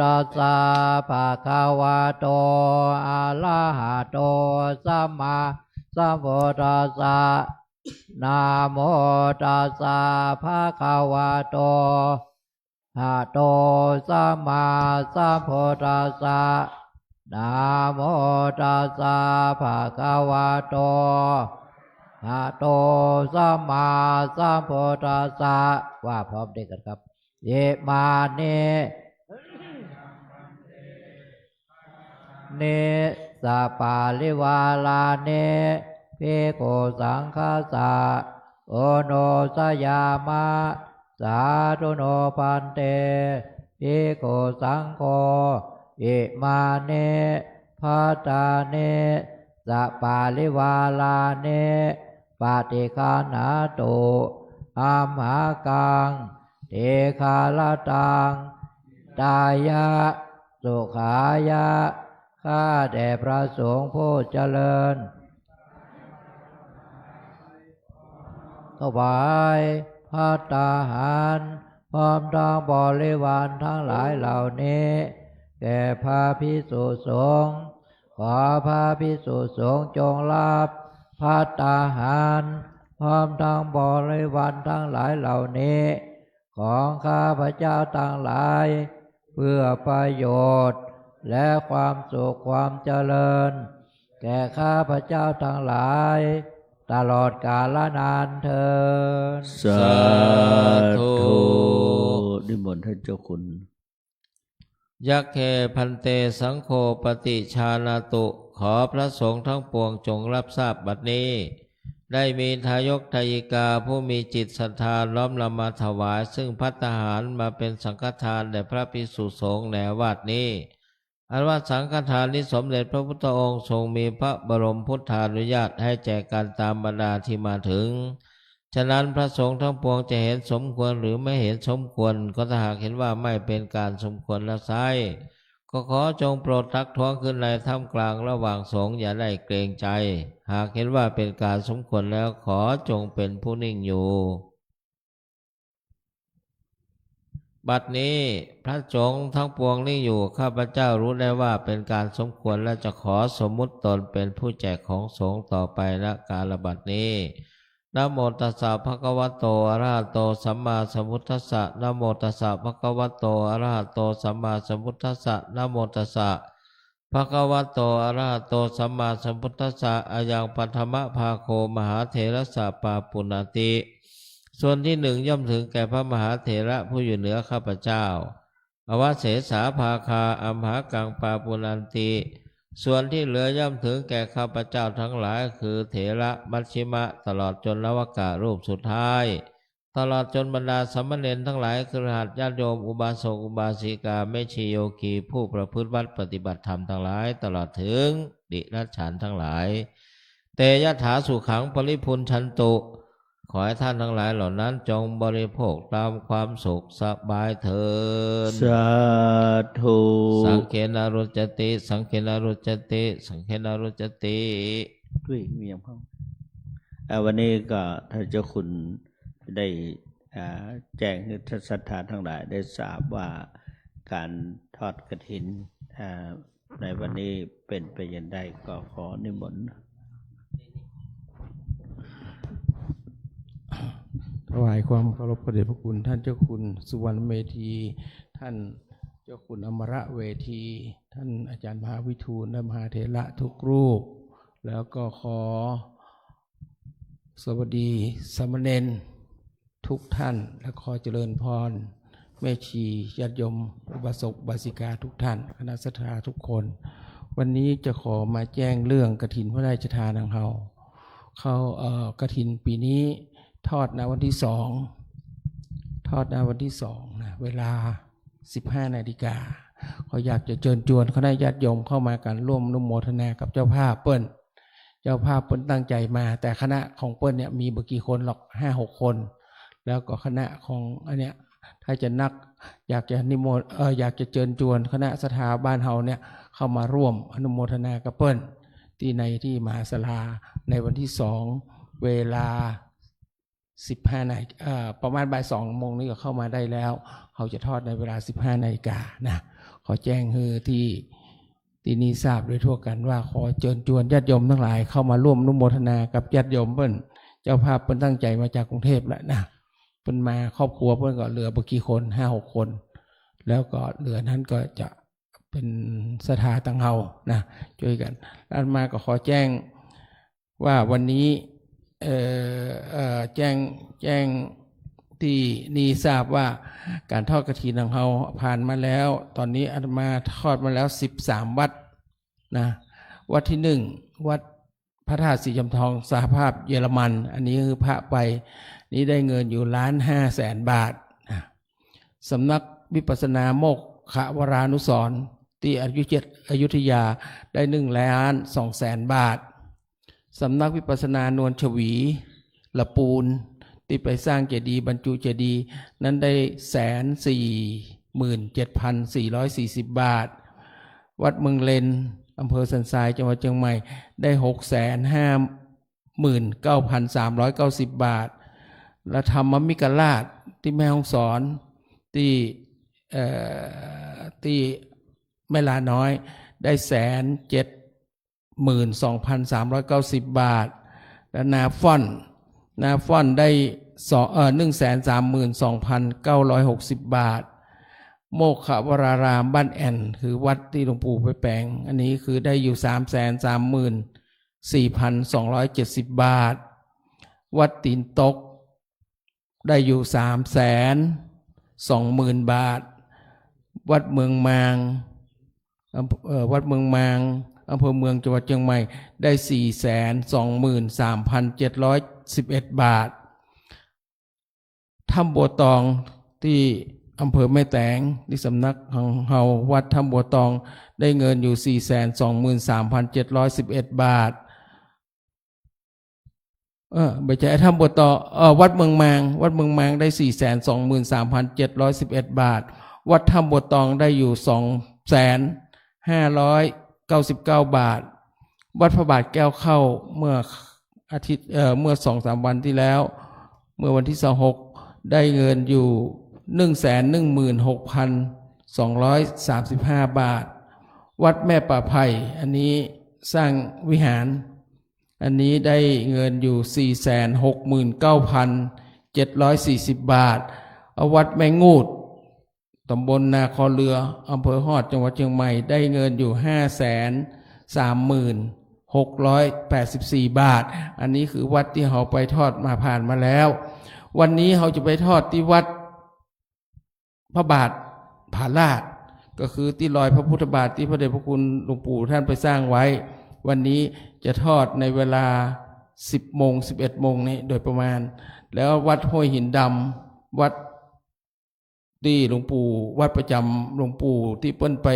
ตัสสะภะคะวะโตอะระหะโตสัมมาสัมพุทธัสสะนะโมตัสสะภะคะวะโตอะโตสัมมาสัมพุทธัสสะนะโมตัสสะภะคะวะโตอะโตสัมมาสัมพุทธัสสะว่าพร้อมเด็กกันครับเยมาเนสะปาลิวาลาเนเพโกสังฆาสะโอโนสยามะสาธุโนพันเตเพโกสังโฆอิมาเนภัตตาเนสะปาลิวาลาเนปาติคานาตุอัมหากังเทคาลตังตายะสุขายะข้าแด่พระสงฆ์ผู้เจริญถวายภัตตาหารพร้อมทั้งบริวารทั้งหลายเหล่านี้แก่พระภิกษุสงฆ์ขอพระภิกษุสงฆ์จงรับภัตตาหารพร้อมทั้งบริวารทั้งหลายเหล่านี้ของข้าพเจ้าทั้งหลายเพื่อประโยชน์และความสุขความเจริญแก่ข้าพเจ้าทั้งหลายตลอดกาลนานเทอญสาธุนิมนต์ท่านเจ้าคุณยักเขพันเตสังโฆปฏิชานาตุขอพระสงฆ์ทั้งปวงจงรับทราบบัดนี้ได้มีทายกทายิกาผู้มีจิตศรัทธาล้อมละมาถวายซึ่งภัตตาหารมาเป็นสังฆทานแด่พระภิกษุสงฆ์ในวัดนี้อันว่าสังฆทานนี้สมเด็จพระพุทธองค์ทรงมีพระบรมพุทธานุญาตให้แจกกันตามบรรดาที่มาถึงฉะนั้นพระสงฆ์ทั้งปวงจะเห็นสมควรหรือไม่เห็นสมควรก็ถ้าหากเห็นว่าไม่เป็นการสมควรแล้วไซร้ก็ขอจงโปรดทักท้วงขึ้นในท่ามกลางระหว่างสงฆ์อย่าได้เกรงใจหากเห็นว่าเป็นการสมควรแล้วขอจงเป็นผู้นิ่งอยู่บัดนี้พระสงฆ์ทั้งปวงนิ่งอยู่ข้าพเจ้ารู้ได้ว่าเป็นการสมควรและจะขอสมมุติตนเป็นผู้แจกของสงฆ์ต่อไปณกาลบัดนี้นะโมตัสสะภะคะวะโตอะระหะโตสัมมาสัมพุทธัสสะนะโมตัสสะภะคะวะโตอะระหะโตสัมมาสัมพุทธัสสะนะโมตัสสะภะคะวะโตอะระหะโตสัมมาสัมพุทธัสสะอายังปัทมภาโคมหาเถรสะปาปุณณติส่วนที่หนึ่งย่อมถึงแก่พระมหาเถระผู้อยู่เหนือข้าพเจ้าอวเสสาภาคาอัมหากังปาปุณณติส่วนที่เหลือย่อมถึงแก่ข้าพเจ้าทั้งหลายคือเถระมัชชิมะตลอดจนนวกะรูปสุดท้าย ตลอดจนบรรดาสามเณรทั้งหลายคฤหัสถ์ญาติโยมอุบาสกอุบาสิกาแม่ชีโยคีผู้ประพฤติวัดปฏิบัติธรรมทั้งหลายตลอดถึงดิรัจฉานทั้งหลายเตยถาสุขังปริพุนชันตุขอให้ท่านทั้งหลายเหล่านั้นจงบริโภคตามความสุขสบายเถิด สาธุ สังเขนารุจติสังเขนารุจติสังเขนารุจติ ด้วยมีอย่างพ้องวันนี้ก็ท่านเจ้าคุณได้แจ้งให้ท่านศรัทธาทั้งหลายได้ทราบว่าการทอดกฐินในวันนี้เป็นไปอย่างไรก็ขอนิมนต์ถวายความเคารพพระเดชพระคุณท่านเจ้าคุณสุวรรณเมธีท่านเจ้าคุณอมรเวทีท่านอาจารย์มหาวิทูลและมหาเถระทุกรูปแล้วก็ขอสวัสดีสามเณรทุกท่านและขอเจริญพรแม่ชีญาติโยมอุบาสกอุบาสิกาทุกท่านคณะศรัทธาทุกคนวันนี้จะขอมาแจ้งเรื่องกฐินพระราชทานของเขากฐินปีนี้ทอดณวันที่2นะเวลา 15 นาฬิกาเขาอยากจะเชิญชวนคณะญาติโยมเข้ามากันร่วมอนุโมทนากับเจ้าภาพเปิ้ลตั้งใจมาแต่คณะของเปิ้ลเนี่ยมีบ่กี่คนหรอก 5-6 คนแล้วก็คณะของอันเนี้ยถ้าจะนักอยากจะนิมนต์อยากจะเชิญชวนคณะศรัทธาบ้านเฮาเนี่ยเข้ามาร่วมอนุโมทนากับเปิ้ลที่มหาศาลาในวันที่2เวลา15 นาฬิกาประมาณบ่าย 2 โมงนี้ก็เข้ามาได้แล้วเขาจะทอดในเวลา 15 นาฬิกานะขอแจ้งคือที่นี้ทราบโดยทั่วกันว่าขอเชิญชวนญาติโยมทั้งหลายเข้ามาร่วมอนุโมทนากับญาติโยมเปิ้ลเจ้าภาพเปิ้ลตั้งใจมาจากกรุงเทพแล้วนะเปิ้ลมาครอบครัวเปิ้ลก็เหลือบ่กี่คน 5-6 คนแล้วก็เหลือนั้นก็จะเป็นศรัทธาตั้งเฮานะช่วยกันอันมาก็ขอแจ้งว่าวันนี้แจ้งที่นี่ทราบว่าการทอดกฐินของเราผ่านมาแล้วตอนนี้อาตมาทอดมาแล้ว13วัดนะวัดที่1วัดพระธาตุสีจำทองสหภาพเยอรมันอันนี้คือพระไปนี้ได้เงินอยู่1,500,000 บาทนะสำนักวิปัสสนาโมกขวรานุสรณ์ที่อยุธยาได้1,200,000 บาทสำนักวิปัสสนานวลชวีละปูนที่ไปสร้างเจดีย์บรรจุเจดีย์นั้นได้147,440 บาทวัดเมืองเลนอำเภอสันทรายจังหวัดเชียงใหม่ได้659,390 บาทและธรรมมิกราชที่แม่ฮ่องสอนที่แม่ลาน้อยได้172,390 บาทและนาฟ่อนได้132,960 บาทโมกขวรารามบ้านแอ่นคือวัดที่หลวงปู่ไปแปลงอันนี้คือได้อยู่334,270 บาทวัดตีนตกได้อยู่320,000 บาทวัดเมืองมางอำเภอเมืองจังหวัดเชียงใหม่ได้ 423,711 บาทถ้ำบัวตองที่อำเภอแม่แตงที่สำนักของเฮาวัดถ้ำบัวตองได้เงินอยู่ 423,711 บาทไม่ใช่ถ้ำบัวตองวัดเมืองมางได้ 423,711 บาทวัดถ้ำบัวตองได้อยู่ 2,599 บาทวัดพระบาทแก้วเข้าเมื่อเมื่อ 2-3 วันที่แล้วเมื่อวันที่26ได้เงินอยู่ 116,235 บาทวัดแม่ป่าไผ่อันนี้สร้างวิหารอันนี้ได้เงินอยู่ 469,740 บาทวัดแม่งูดตำบลนาคอเรืออำเภอฮอดจังหวัดเชียงใหม่ได้เงินอยู่ 530,684 บาทอันนี้คือวัดที่เราไปทอดมาผ่านมาแล้ววันนี้เราจะไปทอดที่วัดพระบาทผาลาดก็คือที่รอยพระพุทธบาทที่พระเดชพระคุณหลวงปู่ท่านไปสร้างไว้วันนี้จะทอดในเวลา 10 โมง 11 โมงนี่โดยประมาณแล้ววัดห้วยหินดำวัดที่หลวงปู่วัดประจำหลวงปู่ที่เปิ้นไป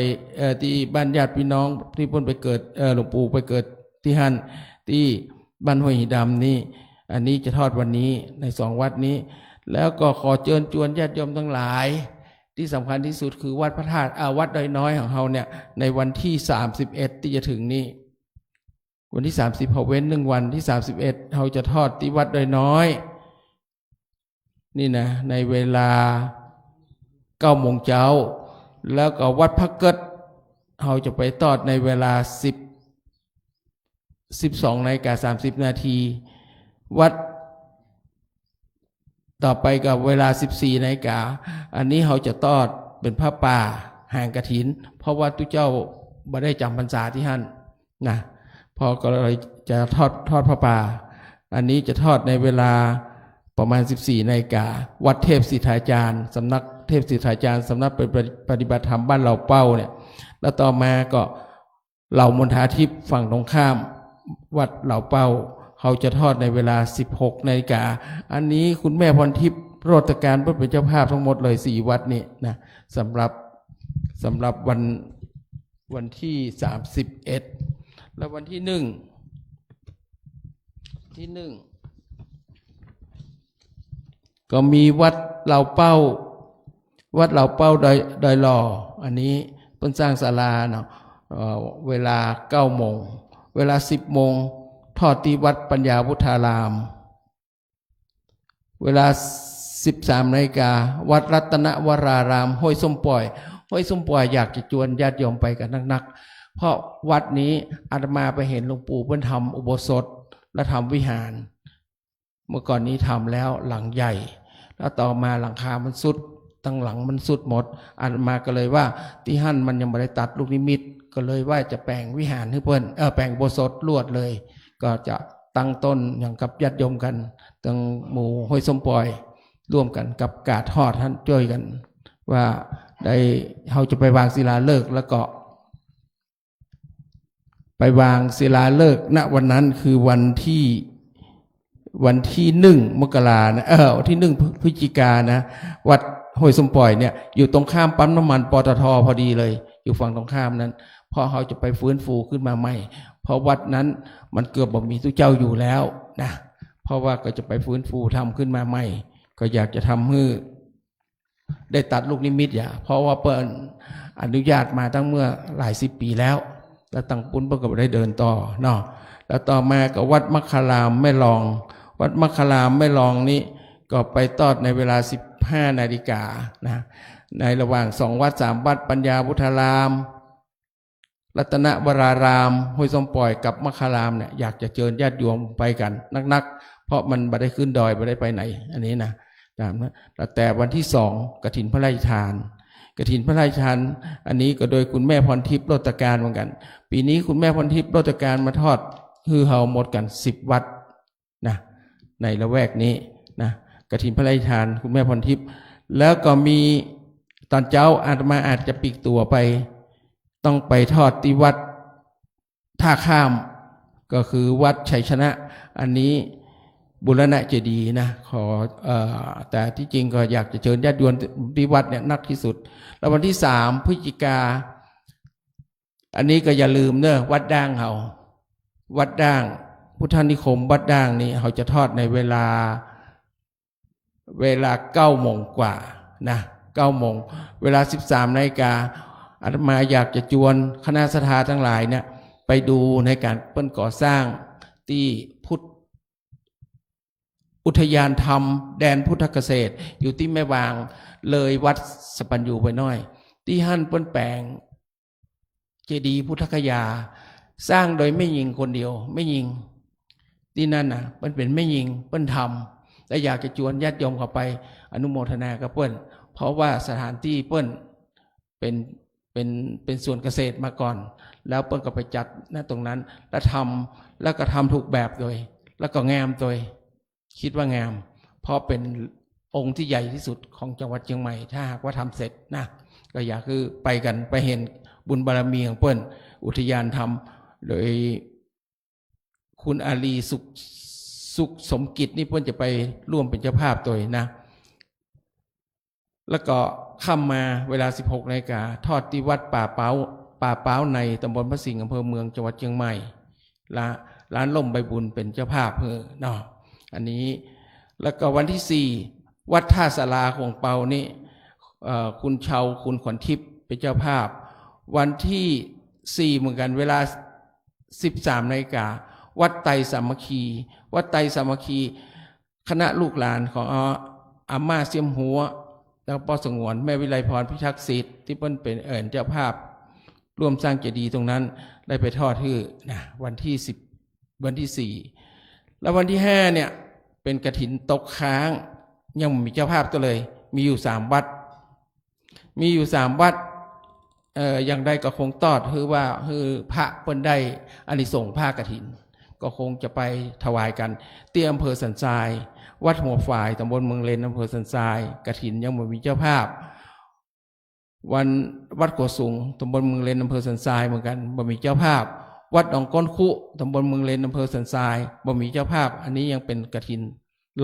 ที่บ้านญาติพี่น้องที่เปิ้นไปเกิดหลวงปู่ไปเกิดที่หั่นที่บ้านห้วยหินดำนี่อันนี้จะทอดวันนี้ใน2 วัดนี้แล้วก็ขอเชิญชวนญาติโยมทั้งหลายที่สำคัญที่สุดคือวัดพระธาตุวัดดอยน้อยของเราเนี่ยในวันที่31ที่จะถึงนี้วันที่30เขาเว้น1 วันที่31เราจะทอดที่วัดดอยน้อยนี่นะในเวลา9 โมงเช้าแล้วก็วัดพระเกิดเราจะไปทอดในเวลา12:30 วัดต่อไปกับเวลา14 นาฬิกาอันนี้เราจะทอดเป็นผ้าป่าห่างกฐินเพราะว่าทุกเจ้าบ่ได้จำพรรษาที่หั่นนะพอก็เลยจะทอดผ้าป่าอันนี้จะทอดในเวลาประมาณ14 นาฬิกาวัดเทพสิทธาจารย์สำนักเทพสิทธาจารย์สำนักปฏิบัติธรรมบ้านเหล่าเป้าเนี่ยแล้วต่อมาก็เหล่ามณฑาทิพย์ฝั่งตรงข้ามวัดเหล่าเป้าเขาจะทอดในเวลา16 นาฬิกาอันนี้คุณแม่พรทิพย์โรตการเป็นเจ้าภาพทั้งหมดเลย4 วัดนี่นะสำหรับวันที่31แล้ววันที่1ก็มีวัดเหล่าเป้าดอยหล่ออันนี้เพิ่นสร้างศาลาเนาะเวลา9 โมงเวลา10 โมงทอดที่วัดปัญญาพุทธารามเวลา13 นาฬิกาวัดรัตนวรารามห้วยส้มปล่อยอยากจะชวนญาติโยมไปกันนักๆเพราะวัดนี้อาตมาไปเห็นหลวงปู่เพิ่นทำอุโบสถและทำวิหารเมื่อก่อนนี้ทำแล้วหลังใหญ่แล้วต่อมาหลังคามันสุดตั้งหลังมันสุดหมดอาตมาก็เลยว่าที่หั่นมันยังไม่ได้ตัดลูกนิมิตก็เลยว่าจะแปลงวิหารให้เพิ่นแปลงอุโบสถลวดเลยก็จะตั้งต้นอย่างกับญาติโยมกันตั้งหมู่ห้วยส้มปล่อยร่วมกันกับกาดทอดท่านช่วยกันว่าได้เขาจะไปวางศิลาฤกษ์แล้วก็ไปวางศิลาฤกษ์ณวันนั้นคือวันที่1 มกรานะที่1 พฤศจิกายนนะวัดห้วยส้มปล่อยเนี่ยอยู่ตรงข้ามปั๊มน้ำมันปตท.พอดีเลยอยู่ฝั่งตรงข้ามนั้นเพราะเขาจะไปฟื้นฟูขึ้นมาใหม่เพราะวัดนั้นมันเกือบบ่มีทุกเจ้าอยู่แล้วนะเพราะว่าก็จะไปฟื้นฟูทำขึ้นมาใหม่ก็อยากจะทำให้ได้ตัดลูกนิมิตเพราะว่าเปิดอนุญาตมาตั้งเมื่อหลาย10 ปีแล้วแล้วตั้งปุ้นเพื่อก็ได้เดินต่อเนาะแล้วต่อมาก็วัดมัคคารามแม่ลองวัดมัคคารามแม่ลองนี้ก็ไปทอดในเวลา15 นาฬิกานะในระหว่าง2 วัด 3 วัดปัญญาพุทธารามรัตนวรารามห้วยส้มปล่อยกับมัคคารามเนี่ยอยากจะเชิญญาติโยมไปกันนักเพราะมันไม่ได้ขึ้นดอยไม่ได้ไปไหนอันนี้นะแต่วันที่2กฐินพระราชทานอันนี้ก็โดยคุณแม่พรทิพย์โรตการเหมือนกันปีนี้คุณแม่พรทิพย์โรตการมาทอดคือเฮาหมดกัน10 วัดนะในละแวกนี้นะกฐินพระราชทานคุณแม่พรทิพย์แล้วก็มีตอนเช้าอาตมาอาจจะปีกตัวไปต้องไปทอดที่วัดท่าข้ามก็คือวัดชัยชนะอันนี้บุรณะเจดีย์นะขอแต่ที่จริงก็อยากจะเชิญญาติโยมที่วัดเนี่ยนักที่สุดแล้ววันที่3 พฤศจิกาอันนี้ก็อย่าลืมเนอะวัดด่างเขาวัดด่างพุทธนิคมวัดด่างนี่เขาจะทอดในเวลา9 โมงกว่านะ9 โมงเวลา13 นาฬิกาอาตมาอยากจะชวนคณะศรัทธาทั้งหลายเนี่ยไปดูในการเปิ้นก่อสร้างที่พุทธอุทยานธรรมแดนพุทธเกษตรอยู่ที่แม่วางเลยวัดสปัญญูไปหน่อยที่หั่นเปิ้นแปลงเจดีย์พุทธคยาสร้างโดยแม่หญิงคนเดียวแม่หญิงที่นั่นน่ะมันเป็นแม่หญิงเปิ้นทำและอยากจะชวนญาติโยมเข้าไปอนุโมทนากับเปิ้นเพราะว่าสถานที่เปิ้นเป็นส่วนเกษตรมาก่อนแล้วเปิ้นก็ไปจัดณตรงนั้นแล้วก็ทำถูกแบบโดยแล้วก็งามโดยคิดว่างามเพราะเป็นองค์ที่ใหญ่ที่สุดของจังหวัดเชียงใหม่ถ้าหากว่าทำเสร็จนะก็อยากคือไปกันไปเห็นบุญบารมีของเปิ้นอุทยานธรรมโดยคุณอาลี สุขสมกิจนี่เพิ่นจะไปร่วมเป็นเจ้าภาพตัวนะ แล้วก็ค่ำมาเวลา 16 นาฬิกาทอดที่วัดป่าเป้าในตำบลพระสิงห์อำเภอเมืองจังหวัดเชียงใหม่ร้านล่มใบบุญเป็นเจ้าภาพเนาะอันนี้แล้วก็วันที่ 4 วัดท่าสาราของเปานี่คุณเชาคุณขวัญทิพย์เป็นเจ้าภาพวันที่ 4เหมือนกันเวลา 13 นาฬิกาวัดไตรสามัคคีวัดไตรสามัคคีคณะลูกหลานของอาม่าเสียมหัวแล้วปอสงวนแม่วิไลพรพิทักษ์สิทธิ์ที่เพิ่นเป็นเจ้าภาพร่วมสร้างเจดีย์ตรงนั้นได้ไปทอดที่นะวันที่10วันที่ 4แล้ววันที่ 5เนี่ยเป็นกฐินตกค้างยังมีเจ้าภาพตัวเลยมีอยู่3วัดอย่างใดก็คงตอดคือว่าคือพระเพิ่นได้อานิสงส์ผ้ากฐินก็คงจะไปถวายกันที่อำเภอสันทรายวัดหัวฝ่ายตำบลเมืองเลนอำเภอสันทรายกฐินยังไม่มีเจ้าภาพวันวัดกัวสูงตำบลเมืองเลนอำเภอสันทรายเหมือนกันบ่มีเจ้าภาพวัดหนองก้นคุตำบลเมืองเลนอำเภอสันทรายบ่มีเจ้าภาพอันนี้ยังเป็นกฐิน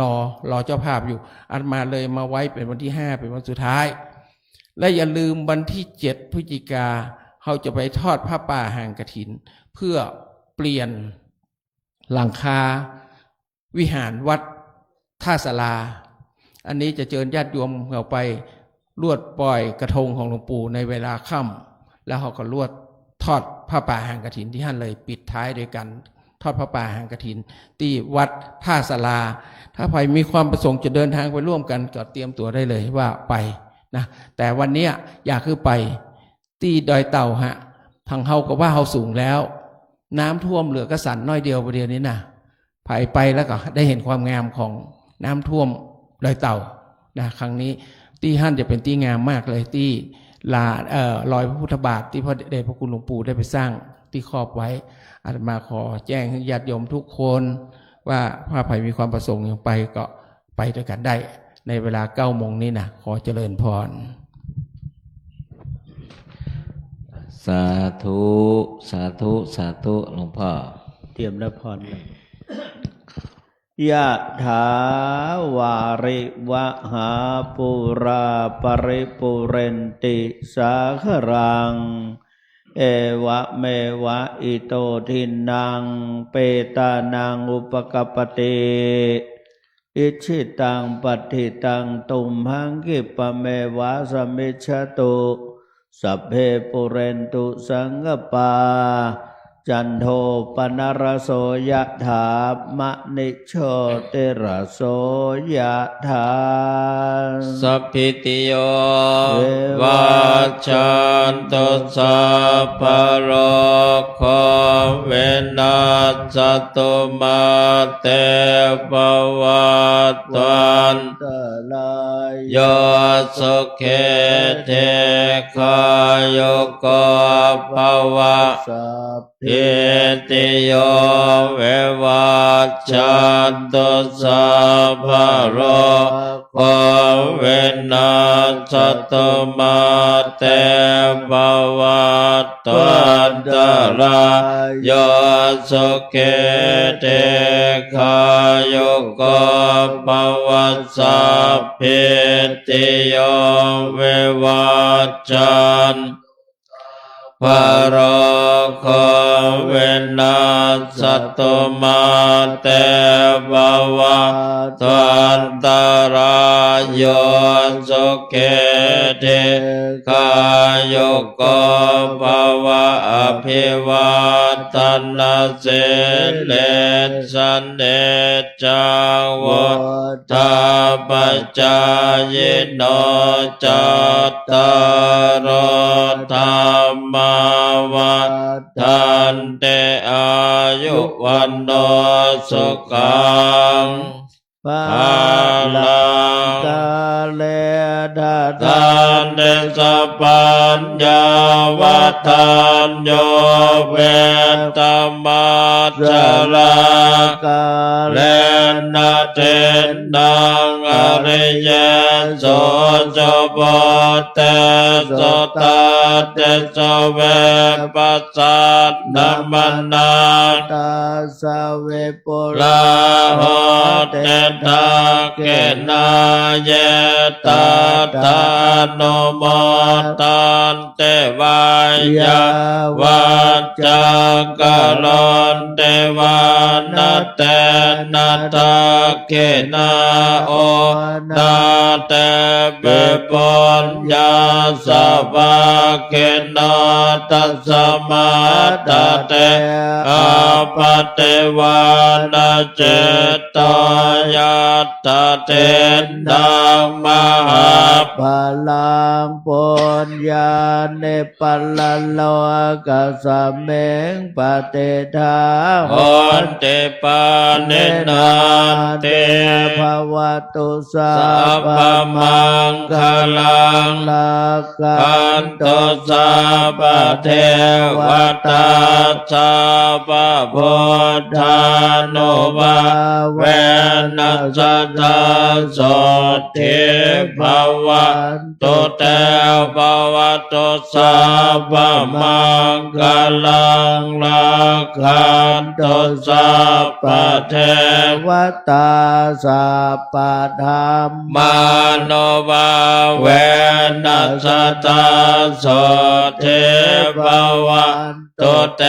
รอเจ้าภาพอยู่อันมาเลยมาไว้เป็นวันที่ 5เป็นวันสุดท้ายและอย่าลืมวันที่ 7 พฤศจิกาเขาจะไปทอดผ้าป่าห่างกฐินเพื่อเปลี่ยนหลังคาวิหารวัดท่าสาราอันนี้จะเชิญญาติโยมเราไปลวดปล่อยกระทงของหลวงปู่ในเวลาค่ำแล้วเขาก็ลวดทอดผ้าป่าห่างกฐินที่ท่านเลยปิดท้ายด้วยกันทอดผ้าป่าห่างกฐินที่วัดท่าสาราถ้าใครมีความประสงค์จะเดินทางไปร่วมกันก็เตรียมตัวได้เลยว่าไปนะแต่วันนี้อยากคือไปที่ดอยเต่าทางเฮาก็ว่าเฮาสูงแล้วน้ำท่วมเหลือกระสันน้อยเดียวประเดี๋ยวนี้นะไปแล้วก็ได้เห็นความงามของน้ำท่วมดอยเต่านะครั้งนี้ที่ท่านจะเป็นที่งามมากเลยที่รอยพระพุทธบาทที่พระเดชพระคุณหลวงปู่ได้ไปสร้างที่ครอบไว้อาตมาขอแจ้งให้ญาติโยมทุกคนว่าถ้าใครมีความประสงค์อย่างไปก็ไปด้วยกันได้ในเวลา 9 โมงนี้นะขอเจริญพรสาธุสาธุสาธุหลวงพ่อเตรียมรับพรยะถาวาริวะหาปุราปริปุเรนติสาครังเอวะเมวะอิโตทินังเปตานังอุปกัปปติอิชิตังปัฏฐิตังตุมหังคิปะเมวะสมิจฉตุสัพเพปุเรนตุสังกปาจันโทปนรโสยถามะนิโชติรโสยถาสัพพิติโยวัชชันตุสัพพะโรโควินาศตุมาเตภวัตวันตรายโยสุเขเทคายโกภวะอิติโยเววัชชันตุสัพพะโรโควินาศตุมาเตภวัตวันตรายโยสุเขเทคายโกภวะสัพพิติโยเววัชชันพะโรโควินาศตุมาเตภวัตวันตรายโยสุเขเทคายโกภวะอภิวาทนาสิเลสันเนจังวุฒาปัจจายโนจัตตารธรรมวัฏันเตอายุวันโนสุขังภาลังกาเล ทาทานเดสปัญญาวัฏานโยเวตมาจลากาเลนะเทนังอริยโสจโปเตโสตาเตโสเวปัสสัตนัมมนาตาสเวปุลาโหเตนะเกนาเยตาตาโนโมตันเตวายาวัจจังกะลอนเตวานาเตนะตาเกนาโอนาเตเปปุญญาสวะเกนาตัสสมาตเตอาปเตวานาเจตยัตตเตนังมหาพลังปุญญาเนปัลโลกัสเมงปเตทาโหนเตปาเนนาเตภวตุสัพพมังคลังลักขันตุสัพพเทวตาสัพพพุทธานุภาเวนัสสตาโสทิภวันตุเตภวตุสัพพมังคลังลักขันตุสัพพเทวตาสัพพธรรมานุภาเวนัสสตาโสทิภวันตุเต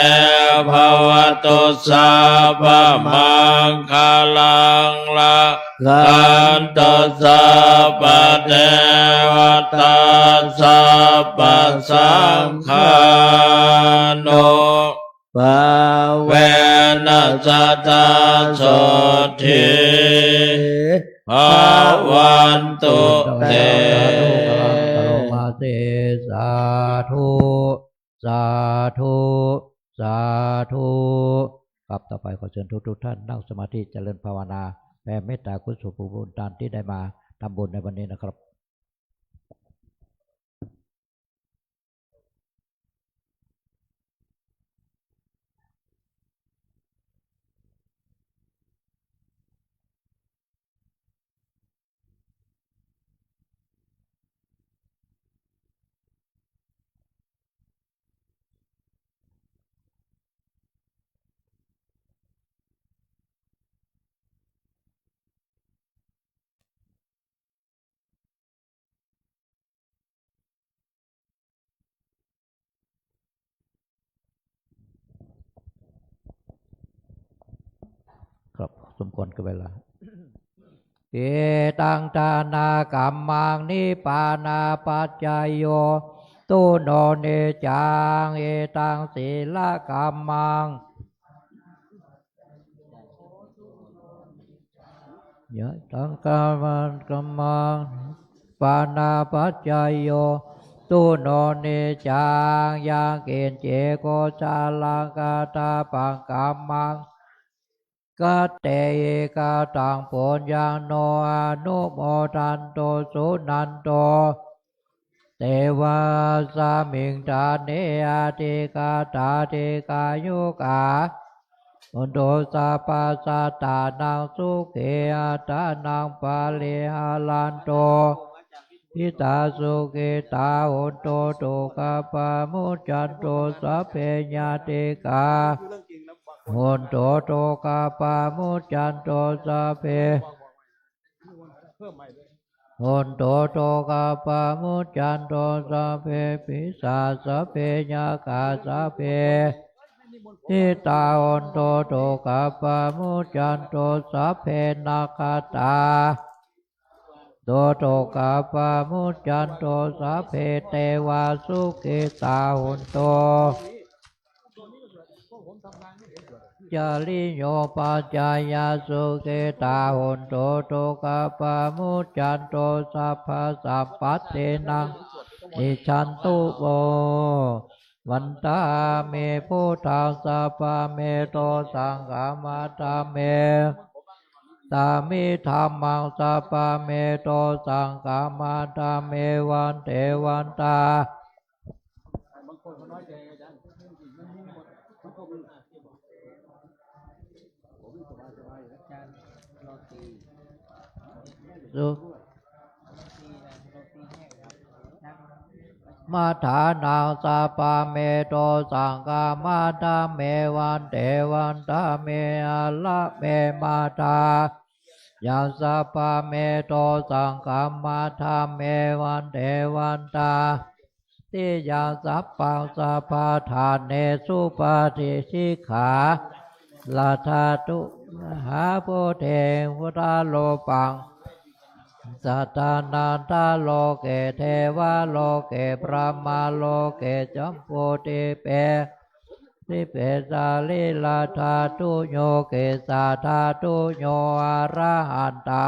ภวตุสัพพมังคลังลักขันตุสัพพเทวตาสัพพสังฆานุภาเวนัสสตาโสทิภวันตุเต มาเตสาธุสาธุสาธุครับต่อไปขอเชิญทุกท่านนั่งสมาธิเจริญภาวนาแผ่เมตตากุศลบุญทานที่ได้มาทำบุญในวันนี้นะครับครับสมควรกับเวลาเอตังทานากัมมังนิปานาปัจจายโยตุโนเนจังเอตังศีลกัมมังยะตังกามันกัมมังปานาปัจจายโยตุโนเนจังยังเกณฑ์เจโกชาลังกาตาปังกัมมังกัตเตกาตังปุญญาโนอนุโมทันโตสุนันโตเทวาสามิงทานเนอาติกาตาติกายุกาอุนโตสัพพะสัตตานังสุเขอาตานังปาเลหาลันโตพิตาสุเกตาอุนโตโตกาปามุจันโตสัพเพญาติกาหุนโตโตกาปามุจันโตสัพเพหุนโตโตกาปามุจันโตสัพเพปิสาสัพเพญากาสัพเพทิตาหุนโตโตกาปามุจันโตสัพเพนาคาตาโตโตกาปามุจันโตสัพเพเทวาสุขิตาหุนโตจาริโยปัจจายาสุเกตาหุนโตโตกาปามุจันโตสัพพะสัพพัสเสนังนิชันตุโววันตาเมพุทธังสัพพะเมโตสังฆามาตาเม ตามิธรรมังสัพพะเมโตสังฆามาตาเมวันเทวันตาสุมาฐานังสัพพะเมโตสังฆามาตาเมวันเทวันตาเมอะละเมมาตายังสัพพะเมโตสังฆามาตาเมวันเทวันตาติยังสัพพังสัพพะทานเนสุปาทิสิกขาลาธาตุหาโพเทวุตาโลปังสัตตานันตาโลเกเทวาโลเกพระมาโลเกจัมโพติเปสิเปสาลิลาธาตุโยเกสาธาตุโยอะระหันตา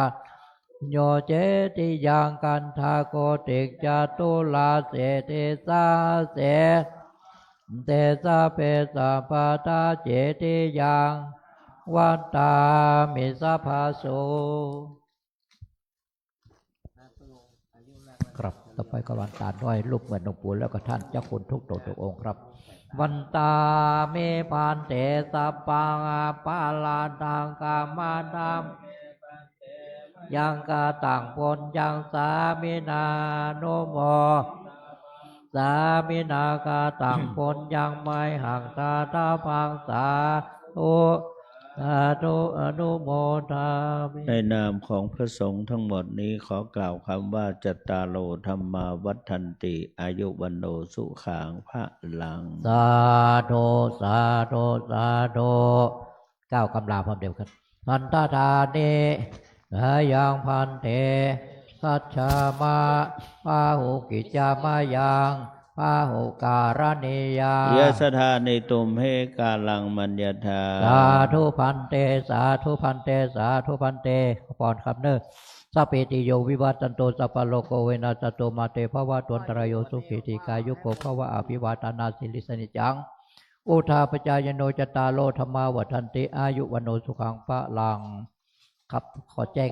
โยเจติยังกันทาโกติกจตุลาเสติสาเสเตสะเปสะปะตาเจติยังวันตามิสัพพะโสครับต่อไปก็วันตาด้วยลูกเหมือนหลวงปู่แล้วก็ท่านเจ้าคุณทุกตัวทุกองค์ครับวันตาเมพันเตสัพพังอาปาลาตังกามาตามยังกาต่างพลยังสามินาโนโมสามินากาต่างพลยังไม่ห่างตาตาพังสาธุสาธุอนุโมทามิในนามของพระสงฆ์ทั้งหมดนี้ขอกล่าวคำว่าจัตตาโลธรรมาวัฏันติอายุวันโนสุขังพระลังสาธุสาธุสาธุก้าวคำลาพร้อมเดียวกันพันธทานิยังพันเทสัจฉามาพาหุกิจามายังพาหุการณิยายะสถานิตุมเหกาลังมัญญธาสาธุพันเตสาธุพันเตสาธุพันเตขอพรครับเนอสัพเพติโยวิวัตตันโตสัพพะโลกเวนัสตุมาเตภวะตวันตรายโยสุขิติกายุโกภวะอภิวาทานาสิริสนิจังอุทาปจายโนจตารโลธรรมาวัฏันติอายุวันโนสุขังพระลังครับขอแจ้ง